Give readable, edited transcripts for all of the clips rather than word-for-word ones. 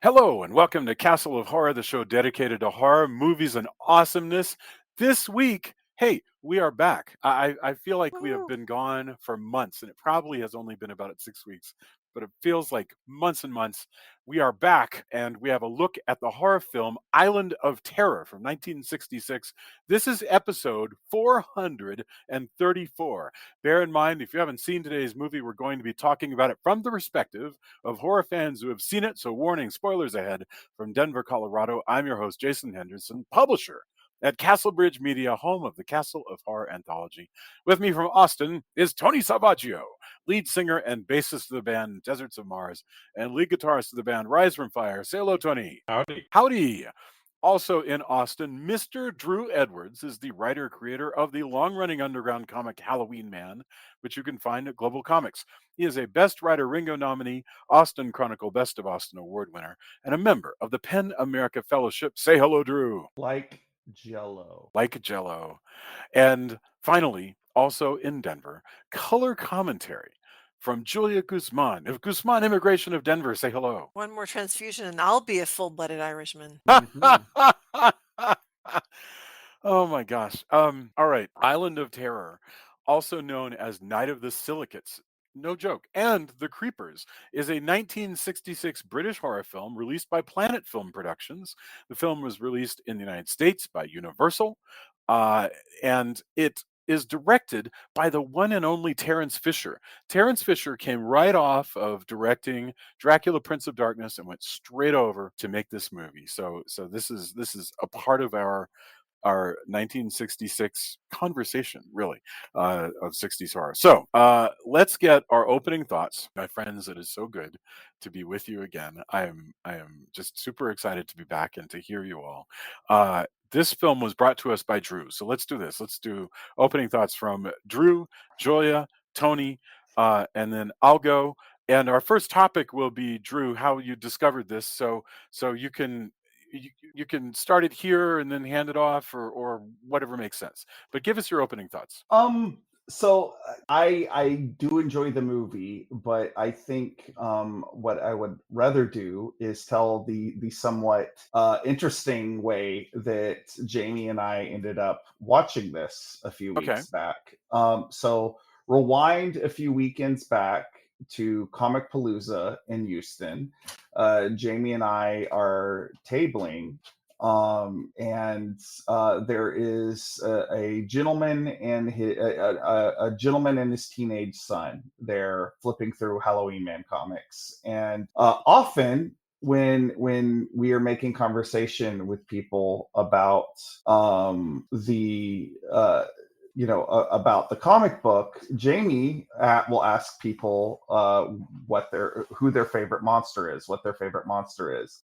Hello, and welcome to Castle of Horror, the show dedicated to horror, movies, and awesomeness. This week, hey, we are back. I feel like we have Woo. been gone for months, and it probably has only been about 6 weeks, but it feels like months and months. We are back, and we have a look at the horror film Island of Terror from 1966. This is episode 434. Bear in mind, if you haven't seen today's movie, we're going to be talking about it from the perspective of horror fans who have seen it. So, warning, spoilers ahead. From Denver, Colorado, I'm your host, Jason Henderson, publisher at Castle Bridge Media, home of the Castle of Horror anthology. With me from Austin is Tony Salvaggio, lead singer and bassist of the band Deserts of Mars, and lead guitarist of the band Rise from Fire. Say hello, Tony. Howdy. Howdy. Also in Austin, Mr. Drew Edwards is the writer-creator of the long-running underground comic Halloween Man, which you can find at Global Comics. He is a Best Writer Ringo nominee, Austin Chronicle Best of Austin Award winner, and a member of the PEN America Fellowship. Say hello, Drew. Like Jello. Like Jello. And finally, also in Denver, color commentary from Julia Guzman of Guzman Immigration of Denver. Say hello. One more transfusion and I'll be a full-blooded Irishman. Oh my gosh. All right. Island of Terror, also known as Night of the Silicates. No joke. And The Creepers is a 1966 British horror film released by Planet Film Productions. The film was released in the United States by Universal, and it is directed by the one and only Terence Fisher. Terence Fisher came right off of directing Dracula Prince of Darkness and went straight over to make this movie. So this is a part of our 1966 conversation, really, of 60s horror. So let's get our opening thoughts, my friends. It is so good to be with you again. I am just super excited to be back and to hear you all. This film was brought to us by Drew. So let's do this. Let's do opening thoughts from Drew, Julia, Tony, and then I'll go. And our first topic will be, Drew, how you discovered this. So you can start it here and then hand it off, or whatever makes sense. But give us your opening thoughts. I do enjoy the movie, but I think what I would rather do is tell the somewhat interesting way that Jamie and I ended up watching this a few Okay. weeks back. So rewind a few weekends back to Comic Palooza in Houston. Jamie and I are tabling, and there is a gentleman and a gentleman and his teenage son. They're flipping through Halloween Man comics, and often when we are making conversation with people about about the comic book, Jamie will ask people who their favorite monster is,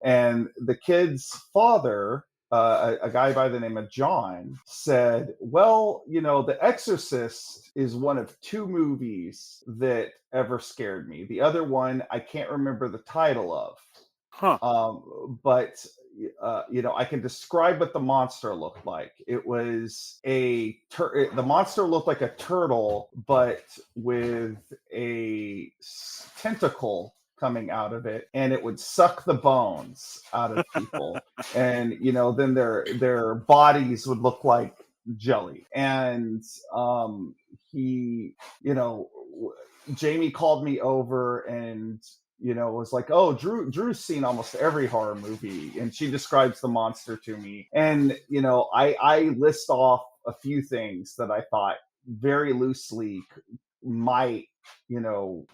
and the kid's father, a guy by the name of John, said, "Well, The Exorcist is one of two movies that ever scared me. The other one I can't remember the title of." Huh. But I can describe what the monster looked like. It was the monster looked like a turtle, but with a tentacle coming out of it, and it would suck the bones out of people. And then their bodies would look like jelly. And he, Jamie called me over and was like, "Oh, Drew's seen almost every horror movie," and she describes the monster to me. And I list off a few things that I thought very loosely might in the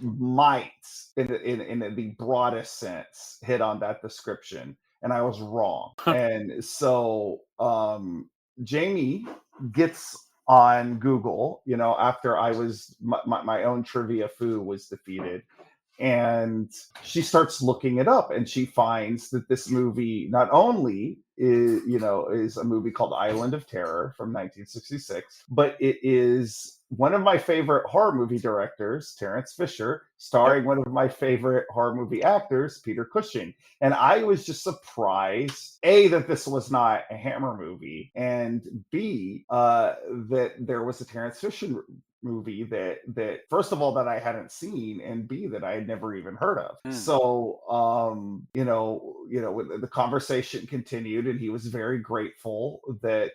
broadest sense hit on that description, and I was wrong. And so Jamie gets on Google, after I was my own trivia foo was defeated, and she starts looking it up, and she finds that this movie not only is a movie called Island of Terror from 1966, but it is one of my favorite horror movie directors, Terence Fisher, starring one of my favorite horror movie actors, Peter Cushing. And I was just surprised, A, that this was not a Hammer movie, and B, that there was a Terence Fisher movie that first of all that I hadn't seen, and B, that I had never even heard of. Mm. So when the conversation continued, and he was very grateful that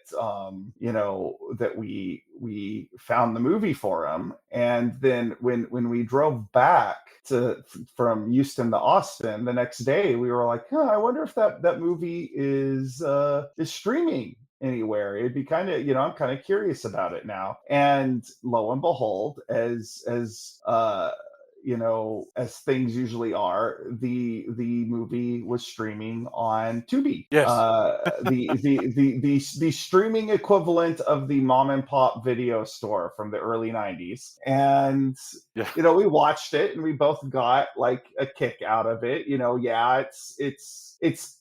that we found the movie for him. And then when we drove back from Houston to Austin the next day, we were like, I wonder if that movie is streaming anywhere. It'd be kind of, I'm kind of curious about it now. And lo and behold, as as things usually are, the movie was streaming on Tubi. Yes. The streaming equivalent of the mom and pop video store from the early 90s. And Yeah. we watched it, and we both got like a kick out of it. It's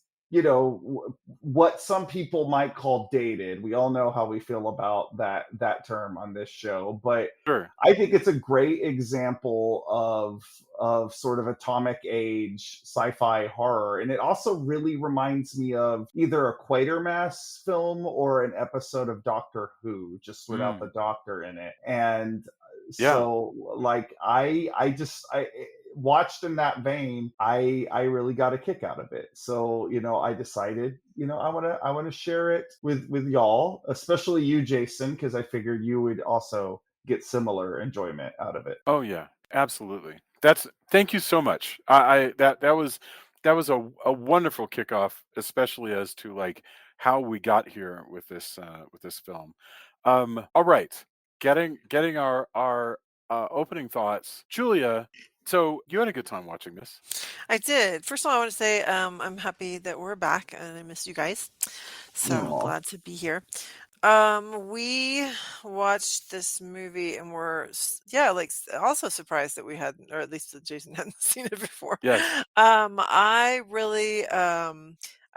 what some people might call dated. We all know how we feel about that term on this show, but Sure. I think it's a great example of sort of atomic age sci-fi horror. And it also really reminds me of either a Quatermass film or an episode of Doctor Who, just without the doctor in it. And so like I watched in that vein, I really got a kick out of it. So I decided I want to share it with y'all, especially you, Jason, because I figured you would also get similar enjoyment out of it. Oh yeah, absolutely. Thank you so much. That was a wonderful kickoff, especially as to like how we got here with this film. All right, getting our opening thoughts, Julia. So you had a good time watching this. I did. First of all, I want to say I'm happy that we're back, and I miss you guys. So Aw. glad to be here. We watched this movie, and we're also surprised that we hadn't, or at least that Jason hadn't seen it before. Yes. I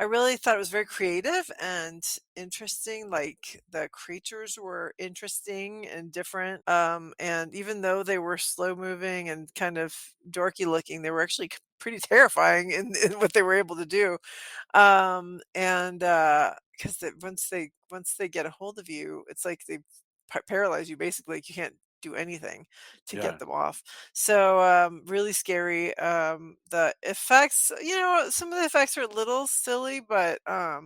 really thought it was very creative and interesting. Like the creatures were interesting and different. And even though they were slow moving and kind of dorky looking, they were actually pretty terrifying in what they were able to do. And because once they get a hold of you, it's like they paralyze you basically. Like, you can't do anything to Yeah. get them off. So really scary. The effects, some of the effects are a little silly, but I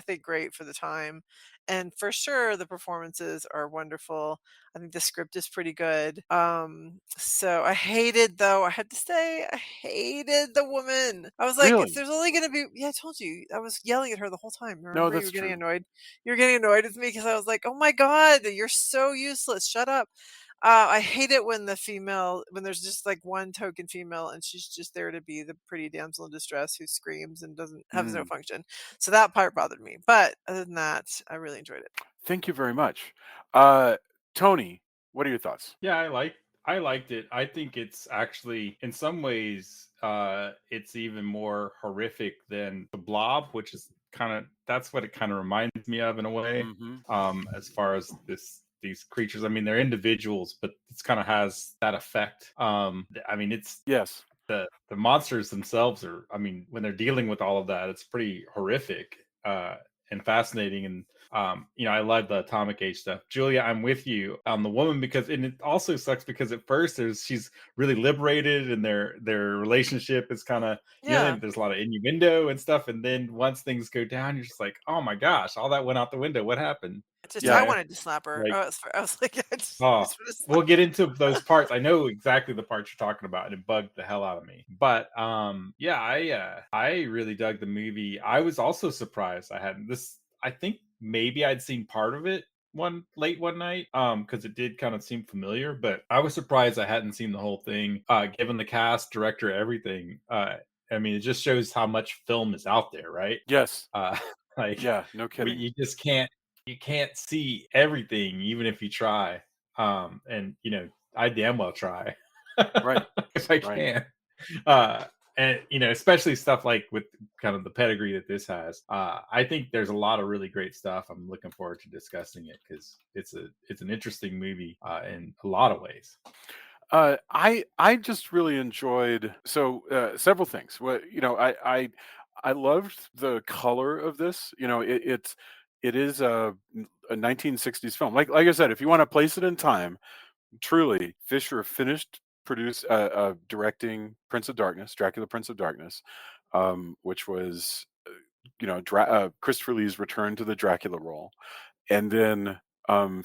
think great for the time. And for sure, the performances are wonderful. I think the script is pretty good. So I hated, though, I had to say, I hated the woman. I was like, if Really? there's only going to be, yeah, I told you, I was yelling at her the whole time. No, Remember, you that's were getting true. annoyed. You were getting annoyed with me because I was like, oh my God, you're so useless. Shut up. I hate it when when there's just like one token female, and she's just there to be the pretty damsel in distress who screams and has no function. So that part bothered me. But other than that, I really enjoyed it. Thank you very much. Tony, what are your thoughts? Yeah, I liked it. I think it's actually in some ways it's even more horrific than The Blob, which is that's what it kind of reminds me of in a way. As far as these creatures, I mean, they're individuals, but it's kind of has that effect. I mean, it's Yes. the monsters themselves are, I mean, when they're dealing with all of that, it's pretty horrific and fascinating. And I love the atomic age stuff. Julia, I'm with you on the woman, because, and it also sucks because at first she's really liberated, and their relationship is kind of, there's a lot of innuendo and stuff, and then once things go down, you're just like, oh my gosh, all that went out the window. What happened? I wanted to slap her. Like, I was like, we'll get into those parts. I know exactly the parts you're talking about, and it bugged the hell out of me. But I really dug the movie. I was also surprised I hadn't this. I think maybe I'd seen part of it one night, because it did kind of seem familiar, but I was surprised I hadn't seen the whole thing. Given the cast, director, everything. I mean, it just shows how much film is out there, right? Yes. Yeah, no kidding. You just can't. You can't see everything, even if you try. And I damn well try, right? If I can. And especially stuff like with kind of the pedigree that this has. I think there's a lot of really great stuff. I'm looking forward to discussing it, because it's an interesting movie in a lot of ways. I just really enjoyed several things. I loved the color of this. It is a 1960s film. Like I said, if you want to place it in time, truly, Fisher finished directing Prince of Darkness, Dracula, Prince of Darkness, which was Christopher Lee's return to the Dracula role, and then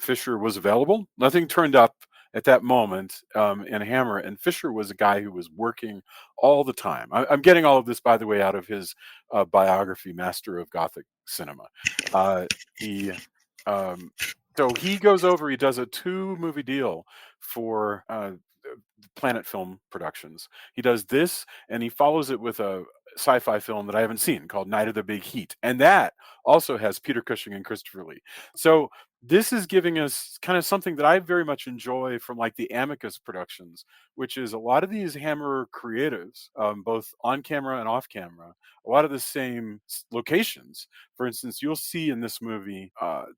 Fisher was available. Nothing turned up at that moment in Hammer, and Fisher was a guy who was working all the time. I'm getting all of this, by the way, out of his biography, Master of Gothic Cinema. He so he goes over. He does a 2-movie deal for Planet Film Productions. He does this, and he follows it with a sci-fi film that I haven't seen called Night of the Big Heat, and that also has Peter Cushing and Christopher Lee. So this is giving us kind of something that I very much enjoy from like the Amicus productions, which is a lot of these Hammer creatives, both on camera and off camera, a lot of the same locations. For instance, you'll see in this movie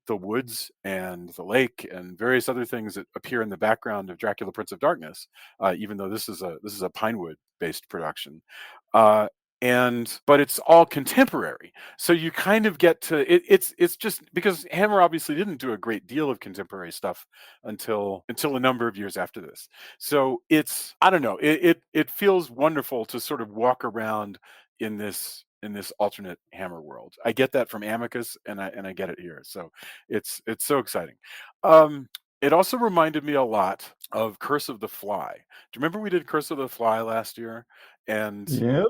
the woods and the lake and various other things that appear in the background of Dracula, Prince of Darkness, even though this is a Pinewood based production. But it's all contemporary, so you kind of get to it's just because Hammer obviously didn't do a great deal of contemporary stuff until a number of years after this. So I don't know, it feels wonderful to sort of walk around in this alternate Hammer world. I get that from Amicus, and I get it here, so it's so exciting. It also reminded me a lot of Curse of the Fly. Do you remember we did Curse of the Fly last year? And Yep.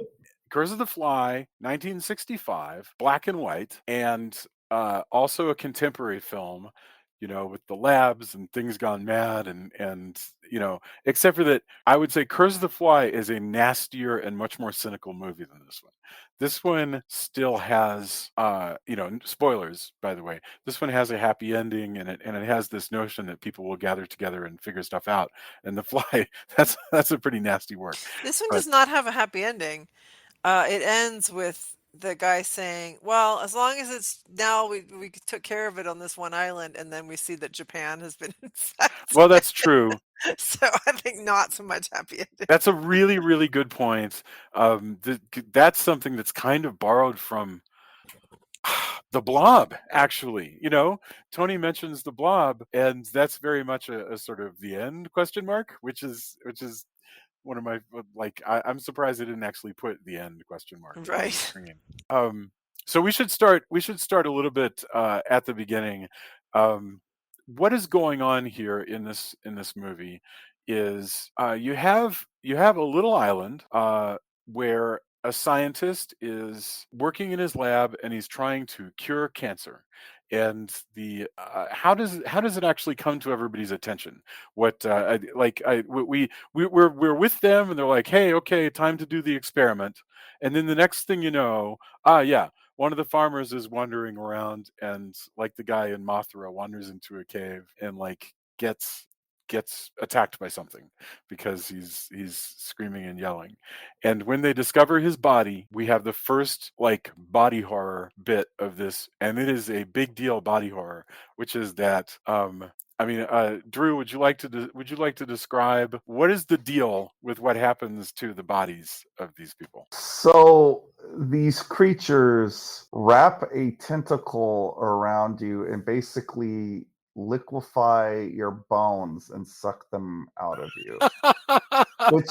Curse of the Fly, 1965, black and white, and also a contemporary film, with the labs and things gone mad, and except for that, I would say Curse of the Fly is a nastier and much more cynical movie than this one. This one still has, spoilers, by the way. This one has a happy ending, and it has this notion that people will gather together and figure stuff out. And The Fly, that's a pretty nasty work. This one But does not have a happy ending. It ends with the guy saying, "Well, as long as it's now we took care of it on this one island," and then we see that Japan has been infected. well, that's true. So I think not so much happy ending. That's a really, really good point. That's something that's kind of borrowed from The Blob, actually. Tony mentions The Blob, and that's very much a sort of the end question mark, which is one of my I'm surprised they didn't actually put the end question mark on the Right. screen. So we should start a little bit at the beginning. What is going on here in this movie is you have a little island where a scientist is working in his lab, and he's trying to cure cancer. And the how does it actually come to everybody's attention? What we're with them, and they're like, "Hey, okay, time to do the experiment." And then the next thing you know, yeah, one of the farmers is wandering around, and like the guy in Mothra wanders into a cave and like gets attacked by something because he's screaming and yelling. And when they discover his body, we have the first like body horror bit of this, and it is a big deal body horror, which is that Drew, would you like to describe what is the deal with what happens to the bodies of these people? So these creatures wrap a tentacle around you and basically liquefy your bones and suck them out of you. Which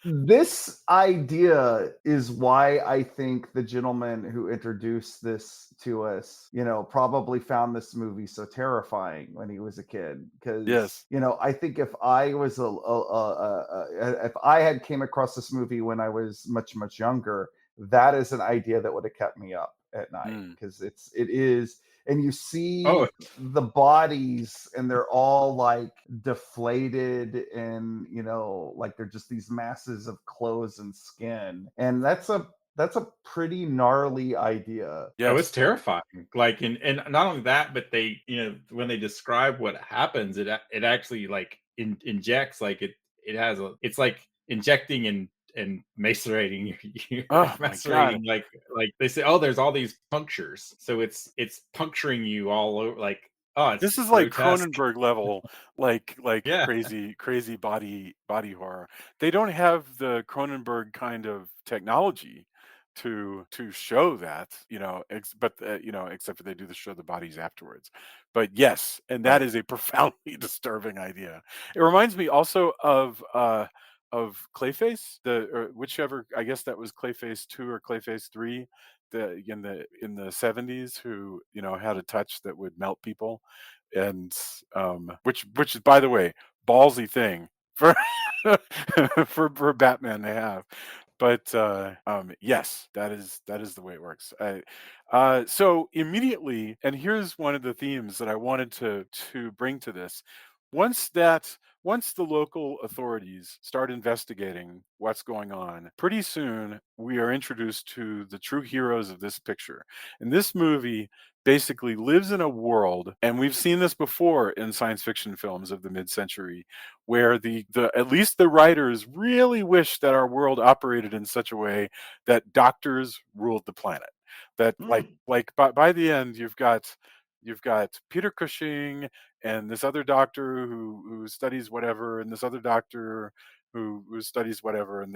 this idea is why I think the gentleman who introduced this to us, probably found this movie so terrifying when he was a kid. Because, Yes. I think if I was if I had came across this movie when I was much, much younger, that is an idea that would have kept me up at night, because it is. And you see the bodies, and they're all like deflated, and like they're just these masses of clothes and skin, and that's a pretty gnarly idea. Yeah, it was terrifying. Like, and not only that, but they, when they describe what happens, it actually like injects, like it's like injecting and macerating you. Oh my macerating, God. like they say, there's all these punctures, so it's puncturing you all over. Like, this is like grotesque. Cronenberg level, like Yeah. crazy body horror. They don't have the Cronenberg kind of technology to show that, but except for they do the show the bodies afterwards. But yes, and that Right. is a profoundly disturbing idea. It reminds me also of Clayface, or whichever, I guess that was Clayface 2 or Clayface 3, in the 70s, who had a touch that would melt people, and which is, by the way, ballsy thing for for Batman to have. But yes, that is the way it works. So immediately, and here's one of the themes that I wanted to bring to this. Once that once the local authorities start investigating what's going on, pretty soon we are introduced to the true heroes of this picture. And this movie basically lives in a world, and we've seen this before in science fiction films of the mid-century, where the at least the writers really wish that our world operated in such a way that doctors ruled the planet. That by the end you've got Peter Cushing and this other doctor who studies whatever, and this other doctor who studies whatever, and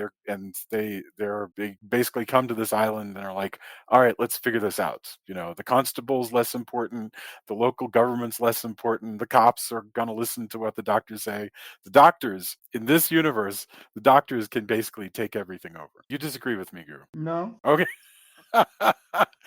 they're basically come to this island and are like, all right, let's figure this out. The constable's less important, the local government's less important, the cops are gonna listen to what the doctors say. The doctors in this universe, the doctors can basically take everything over. You disagree with me, Guru? No. Okay.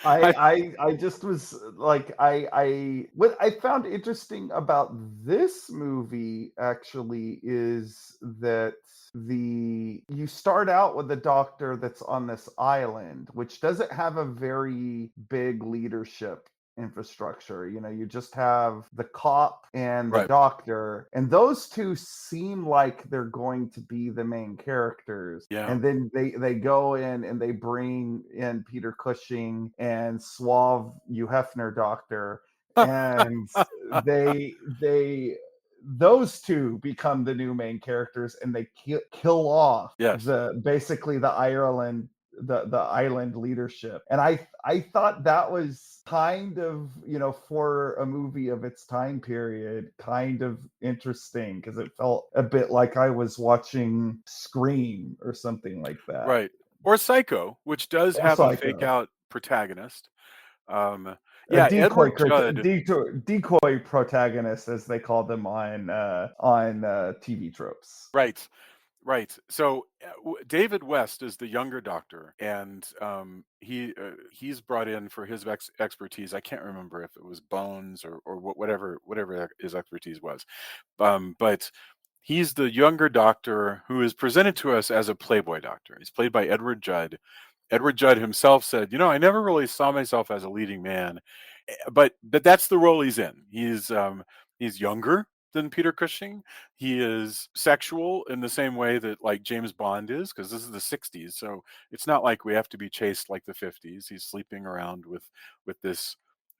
I just was like, what I found interesting about this movie actually is that you start out with a doctor that's on this island, which doesn't have a very big leadership infrastructure. You just have the cop and the Right. doctor, and those two seem like they're going to be the main characters. Yeah. And then they go in and they bring in Peter Cushing and suave Hugh Hefner doctor, and they those two become the new main characters, and they kill off Yes. basically the island leadership. And I thought that was kind of, for a movie of its time period, kind of interesting, because it felt a bit like I was watching Scream or something like that. Right. Or Psycho, which does Or have a Psycho. fake out protagonist. A Yeah, decoy, Edward Judd. decoy protagonist, as they call them on TV tropes. Right. Right. So David West is the younger doctor, and he's brought in for his expertise. I can't remember if it was bones or whatever his expertise was, but he's the younger doctor who is presented to us as a playboy doctor. He's played by Edward Judd. Edward Judd himself said, I never really saw myself as a leading man, but that's the role he's in. He's younger than Peter Cushing. He is sexual in the same way that like James Bond is, because this is the 60s, so it's not like we have to be chaste like the 50s. He's sleeping around with this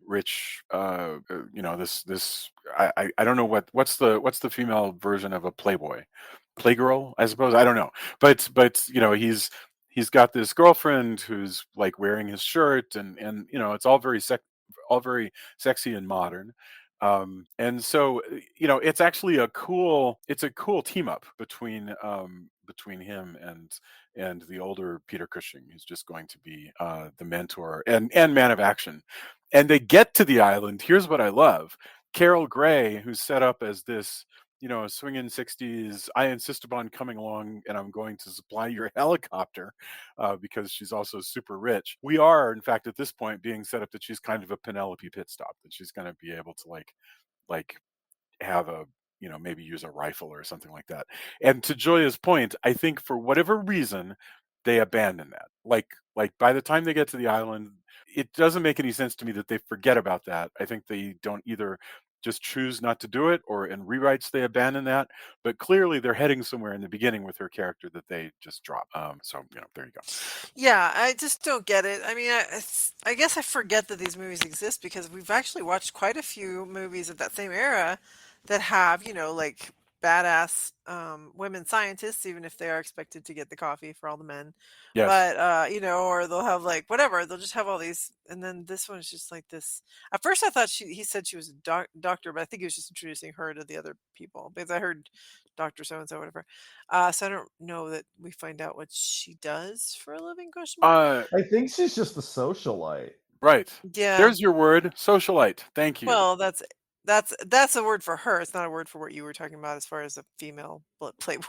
rich this I don't know what's the female version of a playboy, playgirl, I suppose. I don't know, but he's got this girlfriend who's like wearing his shirt, and it's all very sexy and modern. And so it's actually a cool team up between him and the older Peter Cushing, who's just going to be the mentor and man of action. And they get to the island. Here's what I love: Carol Gray, who's set up as this swinging 60s, I insist upon coming along and I'm going to supply your helicopter, because she's also super rich. We are, in fact, at this point being set up that she's kind of a Penelope pit stop, that she's going to be able to like have a maybe use a rifle or something like that. And to Joya's point, I think for whatever reason they abandon that. Like by the time they get to the island, it doesn't make any sense to me that they forget about that. I think they don't either just choose not to do it, or in rewrites they abandon that. But clearly they're heading somewhere in the beginning with her character that they just drop. So there you go. Yeah, I just don't get it. I mean, I guess I forget that these movies exist because we've actually watched quite a few movies of that same era that have, like badass women scientists, even if they are expected to get the coffee for all the men. Yes. But or they'll have like whatever. They'll just have all these, and then this one's just like this. At first, I thought he said she was a doctor, but I think he was just introducing her to the other people because I heard Doctor So and So, whatever. So I don't know that we find out what she does for a living. Question mark. I think she's just a socialite. Right. Yeah. There's your word, socialite. Thank you. Well, that's a word for her. It's not a word for what you were talking about as far as a female playboy.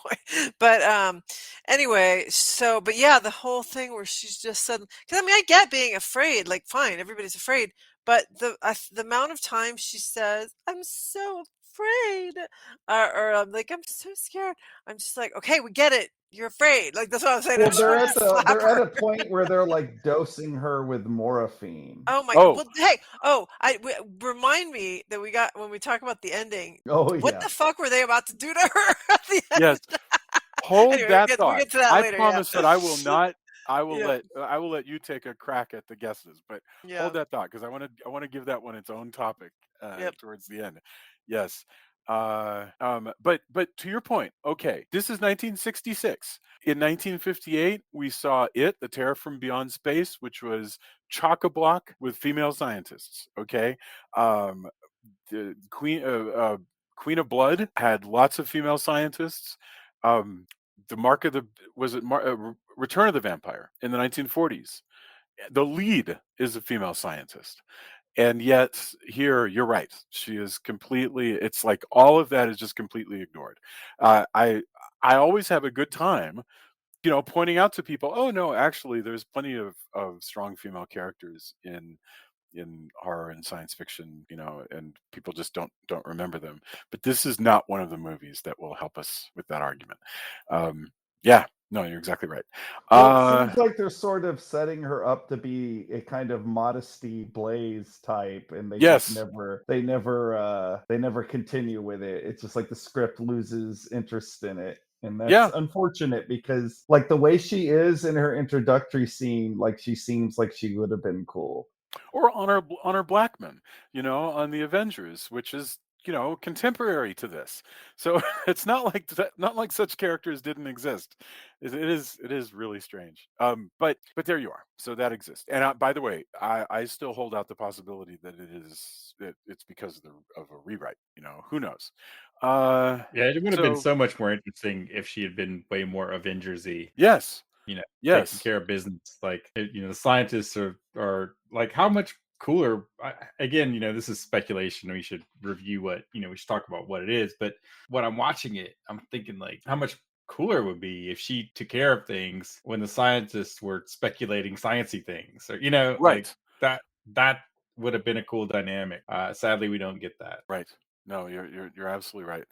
But anyway, but yeah, the whole thing where she's just said, because I mean, I get being afraid. Like, fine, everybody's afraid, but the amount of times she says, "I'm so afraid," or I'm like, "I'm so scared." I'm just like, okay, we get it. You're afraid. Like, that's what I'm saying. I Well, just wanted to slap they're her. at a point where they're like dosing her with morphine. Oh my! Oh. Well, hey, remind me that we got when we talk about the ending. Oh What yeah. the fuck were they about to do to her at the end? Yes. Hold Anyway, that we'll thought. get to that I later. promise that I will not. I will Yeah. let you take a crack at the guesses, but Yeah. hold that thought because I want to give that one its own topic Yep. towards the end. Yes. But to your point, okay, this is 1966. In 1958, we saw The Terror from Beyond Space, which was chock-a-block with female scientists. Okay, the Queen of Blood had lots of female scientists. The Mark of the Return of the Vampire in the 1940s. The lead is a female scientist. And yet here you're right. She is completely, it's like all of that is just completely ignored. I always have a good time, pointing out to people, oh no, actually there's plenty of strong female characters in horror and science fiction, and people just don't remember them. But this is not one of the movies that will help us with that argument. Yeah, no, you're exactly right. Well, it seems like they're sort of setting her up to be a kind of Modesty Blaze type, and they Yes. just they never continue with it. It's just like the script loses interest in it. And that's unfortunate because like the way she is in her introductory scene, like she seems like she would have been cool. Or Honor Blackman, on the Avengers, which is contemporary to this. So it's not like such characters didn't exist. It is really strange. But there you are. So that exists. And by the way, I still hold out the possibility that it's because of a rewrite. Who knows? Yeah, it would have been so much more interesting if she had been way more Avengers-y. Yes. Taking care of business. Like, the scientists are like, how much cooler. Again, this is speculation. We should review we should talk about what it is. But when I'm watching it, I'm thinking like, how much cooler it would be if she took care of things when the scientists were speculating sciencey things, or right. Like that would have been a cool dynamic. Sadly, we don't get that. Right. No, you're absolutely right.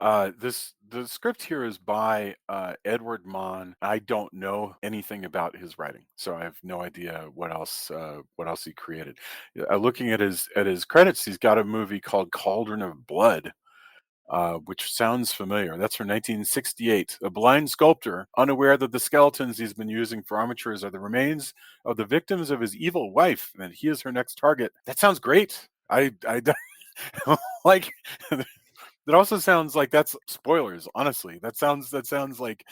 The script here is by Edward Mann. I don't know anything about his writing, so I have no idea what else he created. Looking at his credits, he's got a movie called Cauldron of Blood, which sounds familiar. That's from 1968. A blind sculptor, unaware that the skeletons he's been using for armatures are the remains of the victims of his evil wife, and that he is her next target. That sounds great. I like. That also sounds like that's spoilers. Honestly, that sounds like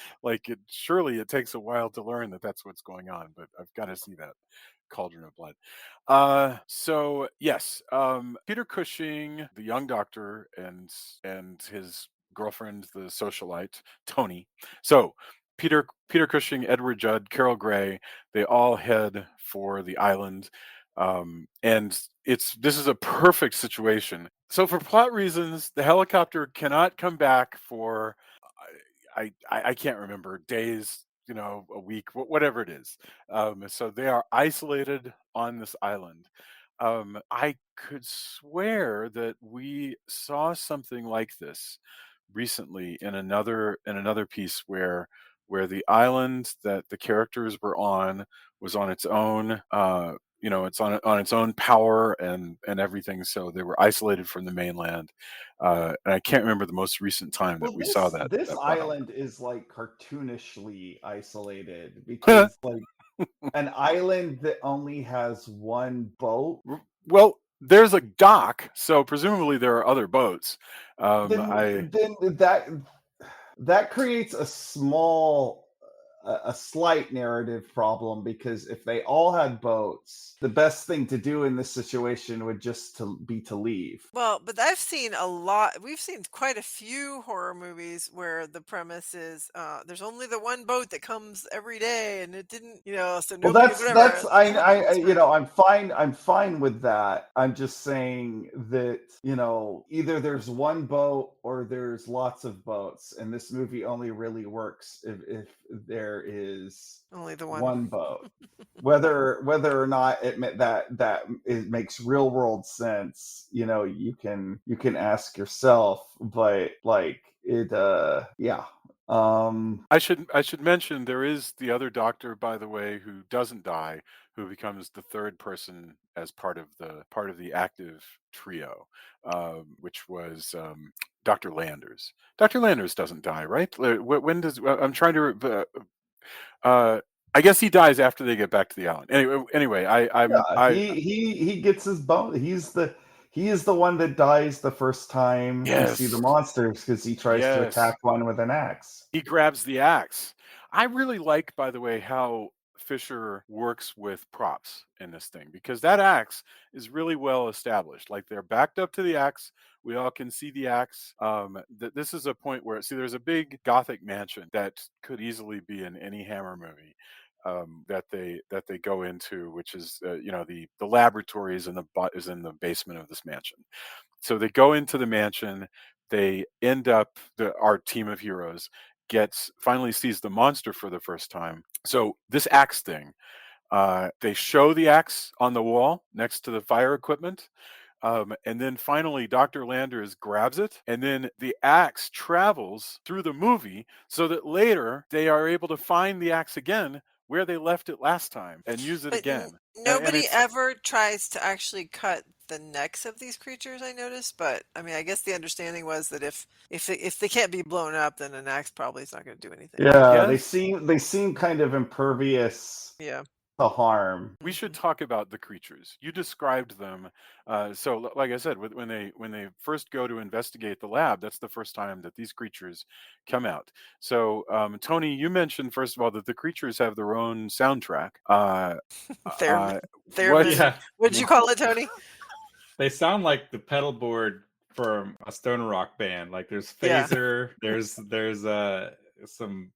surely it takes a while to learn that that's what's going on. But I've got to see that Cauldron of Blood. So yes, Peter Cushing, the young doctor, and his girlfriend, the socialite Tony. So Peter Cushing, Edward Judd, Carol Gray, they all head for the island. And this is a perfect situation. So for plot reasons, the helicopter cannot come back for I can't remember, days, a week, whatever it is. So they are isolated on this island. I could swear that we saw something like this recently in another piece where the island that the characters were on was on its own. It's on its own power and everything. So they were isolated from the mainland. And I can't remember the most recent time that we saw that. This island is like cartoonishly isolated because like an island that only has one boat. Well, there's a dock, so presumably there are other boats. Then that creates a slight narrative problem, because if they all had boats, the best thing to do in this situation would just to leave. Well, but we've seen quite a few horror movies where the premise is there's only the one boat that comes every day and it didn't, so Well, nobody, that's whatever. I'm fine with that. I'm just saying that, either there's one boat or there's lots of boats, and this movie only really works if there is Only the one. one boat. Whether or not it makes real world sense, you can ask yourself, but yeah. I should mention there is the other doctor, by the way, who doesn't die, who becomes the third person as part of the active trio, which was Dr. Landers. Dr. Landers doesn't die, right? When does I'm trying to? I guess he dies after they get back to the island. Anyway, he gets his bone. He is the one that dies the first time we see the Yes. monsters, because he tries to Yes. attack one with an axe. He grabs the axe. I really like, by the way, how Fisher works with props in this thing, because that axe is really well established. Like, they're backed up to the axe. We all can see the axe. This is a point where, see, there's a big Gothic mansion that could easily be in any Hammer movie. That they go into, which is the laboratory is in the basement of this mansion. So they go into the mansion. They end up, our team of heroes finally sees the monster for the first time. So this axe thing, they show the axe on the wall next to the fire equipment. And then finally, Dr. Landers grabs it, and then the axe travels through the movie so that later they are able to find the axe again where they left it last time and use it But again. nobody ever tries to actually cut the necks of these creatures, I noticed. But I mean, I guess the understanding was that if they can't be blown up, then an axe probably is not going to do anything. Yeah, Yes. they seem kind of impervious. Yeah. To harm. We should talk about the creatures. You described them. So, like I said, when they first go to investigate the lab, that's the first time that these creatures come out. So, Tony, you mentioned first of all that the creatures have their own soundtrack. Theremin. Yeah. What'd you call it, Tony? They sound like the pedal board from a stoner rock band. Like, there's phaser, there's some,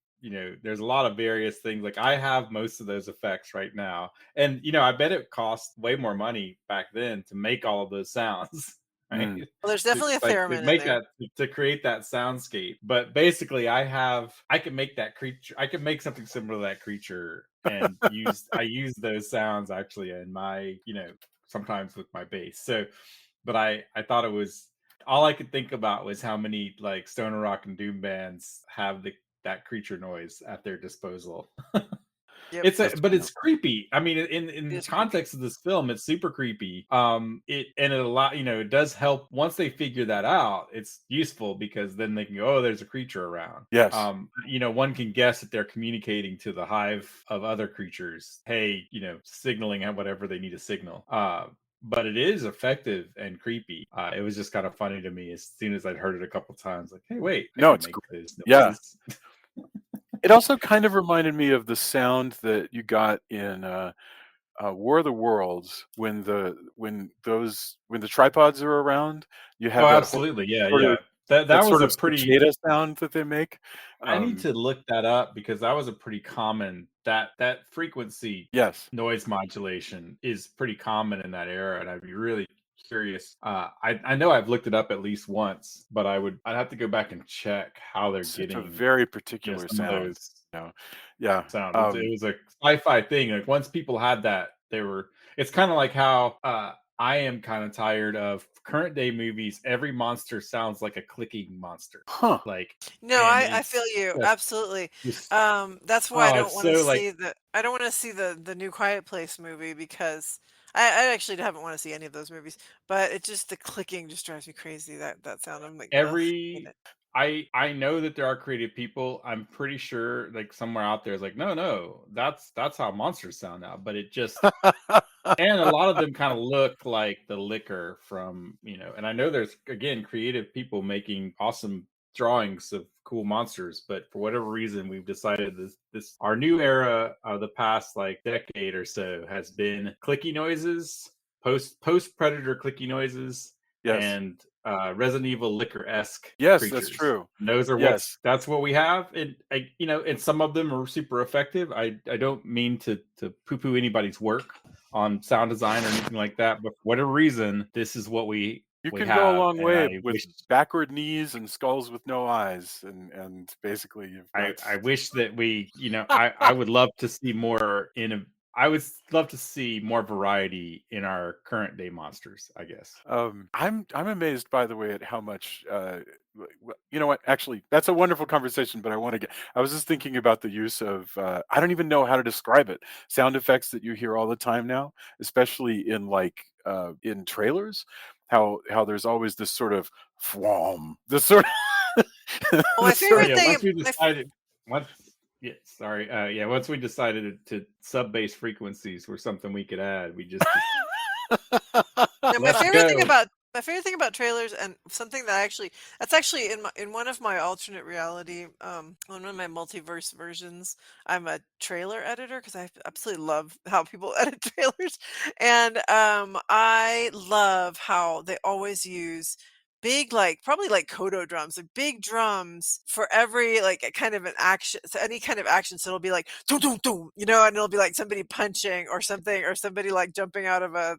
there's a lot of various things. Like, I have most of those effects right now, and I bet it cost way more money back then to make all of those sounds. Right? Well, there's definitely a theremin to make in there. to create that soundscape. But basically, I can make that creature. I can make something similar to that creature, and I use those sounds actually in my sometimes with my bass. So, but I thought it was, all I could think about was how many like stoner rock and doom bands have that creature noise at their disposal. Yep. It's creepy. I mean, in the context of this film, it's super creepy. It does help once they figure that out. It's useful because then they can go, oh, there's a creature around. Yes. One can guess that they're communicating to the hive of other creatures. Hey, signaling at whatever they need to signal. But it is effective and creepy. It was just kind of funny to me as soon as I'd heard it a couple times. Like, hey, wait, it's this yeah. It also kind of reminded me of the sound that you got in War of the Worlds when the tripods are around. You have absolutely, yeah. That was a pretty cicada sound that they make. I need to look that up because that was a pretty common that frequency. Yes, noise modulation is pretty common in that era, and I'd be really curious. I know I've looked it up at least once, but I'd have to go back and check how they're getting a very particular sound. Yeah, sound. It was a sci-fi thing. Like, once people had that, it's kind of like how I am kind of tired of current day movies. Every monster sounds like a clicking monster. Huh. Like, no, I feel you absolutely. That's why I don't want to see I don't want to see the new Quiet Place movie, because I actually haven't want to see any of those movies, but the clicking just drives me crazy. That sound. I'm like, I know that there are creative people. I'm pretty sure like somewhere out there is like, no, that's how monsters sound now. But it just and a lot of them kind of look like the liquor from, and I know there's again creative people making awesome drawings of cool monsters, but for whatever reason we've decided this our new era of the past like decade or so has been clicky noises, post Predator clicky noises, Yes. and Resident Evil liquor-esque Yes, that's creatures. true. And those are Yes. that's what we have. And and some of them are super effective. I don't mean to poo-poo anybody's work on sound design or anything like that, but for whatever reason, this is what we You can go a have. long And way I with wish backward knees and skulls with no eyes, and basically you've got. I wish that we, I would love to see more I would love to see more variety in our current day monsters, I guess. I'm amazed, by the way, at how much. You know what? Actually, that's a wonderful conversation, but I was just thinking about the use of. I don't even know how to describe it. Sound effects that you hear all the time now, especially in in trailers. How there's always this sort of fwam, this sort of. Well, my this sort favorite of Yeah, thing, once we my decided once yeah, sorry. Yeah, once we decided to sub-bass frequencies were something we could add, we just Yeah, let's go. my favorite thing about trailers, and something that that's actually in one of my alternate reality, one of my multiverse versions. I'm a trailer editor because I absolutely love how people edit trailers, and I love how they always use big, like probably like Kodo drums, like big drums for every like a kind of an action, so any kind of action. So it'll be like doom doom doom, and it'll be like somebody punching or something, or somebody like jumping out of a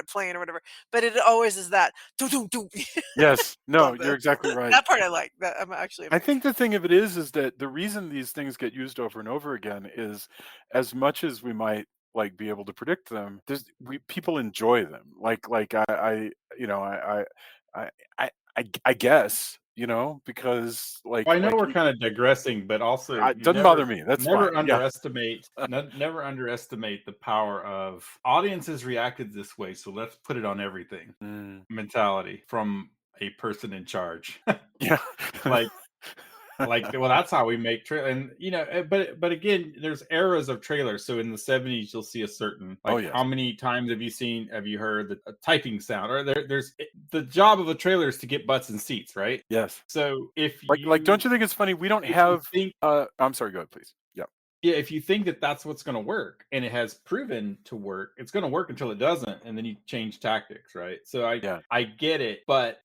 plane or whatever. But it always is that doom doom doom. Yes. No, Love you're that. exactly right. That part I like. That I'm actually a I fan. think the thing of it is that the reason these things get used over and over again is, as much as we might be able to predict them, people enjoy them. You know, I, I guess, because I know we're kind of digressing, but also it doesn't bother me. That's fine. never Yeah. underestimate never underestimate the power of audiences reacted this way, so let's put it on everything Mm, mentality from a person in charge. yeah. like well, that's how we make and but again, there's eras of trailers. So in the 70s you'll see a certain, Oh, like, yes. how many times have you heard the typing sound, or there's the job of a trailer is to get butts and seats, right? Yes. So if Don't you think it's funny? We don't if you have. think I'm sorry. Go ahead, please. Yeah. yeah, if you think that that's what's going to work, and it has proven to work, it's going to work until it doesn't, and then you change tactics, right? So Yeah. I get it, but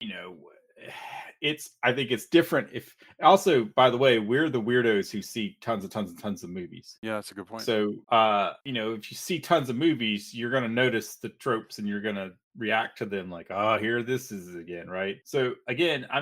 I think it's different. If also, by the way, we're the weirdos who see tons and tons of movies. Yeah, that's a good point. So if you see tons of movies, you're going to notice the tropes and you're going to react to them like, oh, here this is again, right? So again, I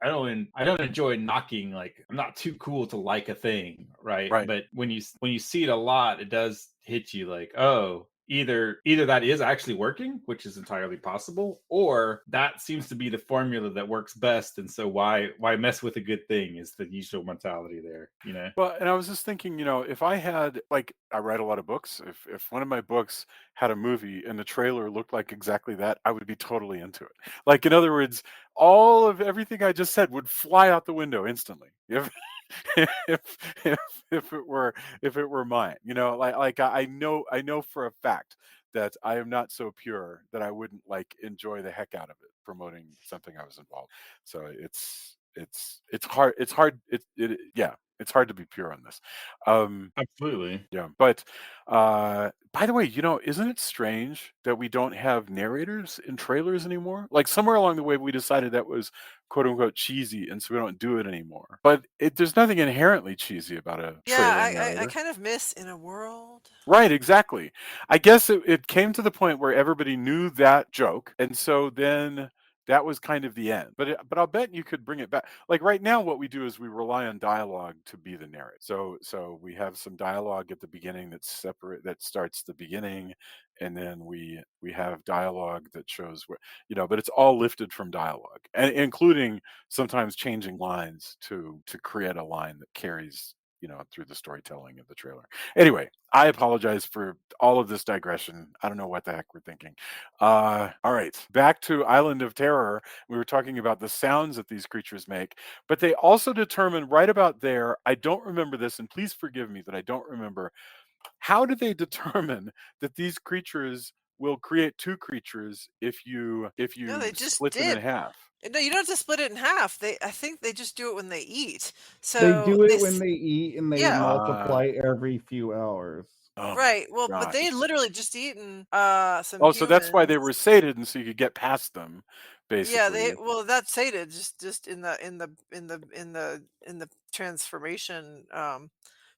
don't enjoy knocking, like, I'm not too cool to like a thing, right? Right. But when you see it a lot, it does hit you like, oh, either that is actually working, which is entirely possible, or that seems to be the formula that works best, and so why mess with a good thing is the usual mentality there. Well, and I was just thinking, if I had, I write a lot of books. If one of my books had a movie and the trailer looked like exactly that, I would be totally into it. Like, in other words, all of everything I just said would fly out the window instantly. If if if, if it were mine, I know for a fact that I am not so pure that I wouldn't enjoy the heck out of it promoting something I was involved. So it's hard. Yeah, it's hard to be pure on this. Absolutely. Yeah, but by the way, isn't it strange that we don't have narrators in trailers anymore? Like, somewhere along the way, we decided that was "quote unquote" cheesy, and so we don't do it anymore. But there's nothing inherently cheesy about a Yeah, trailer I narrator. kind of miss In a World. Right, exactly. I guess it came to the point where everybody knew that joke, and so then that was kind of the end. But I'll bet you could bring it back. Like, right now, what we do is we rely on dialogue to be the narrative. So we have some dialogue at the beginning that's separate, that starts the beginning, and then we have dialogue that shows where, but it's all lifted from dialogue, and including sometimes changing lines to create a line that carries through the storytelling of the trailer. Anyway, I apologize for all of this digression. I don't know what the heck we're thinking. All right, back to Island of Terror. We were talking about the sounds that these creatures make, but they also determine right about there. I don't remember this, and please forgive me that I don't remember. How do they determine that these creatures will create two creatures if you No, they just split them in did. half? No, you don't have to split it in half. I think they just do it when they eat. They So do it when they eat, and they yeah. multiply every few hours. Oh my Right. Well, but they gosh. literally just eaten some Oh, so that's why they humans. were sated, and so you could get past them, Yeah, basically. that's sated just in the transformation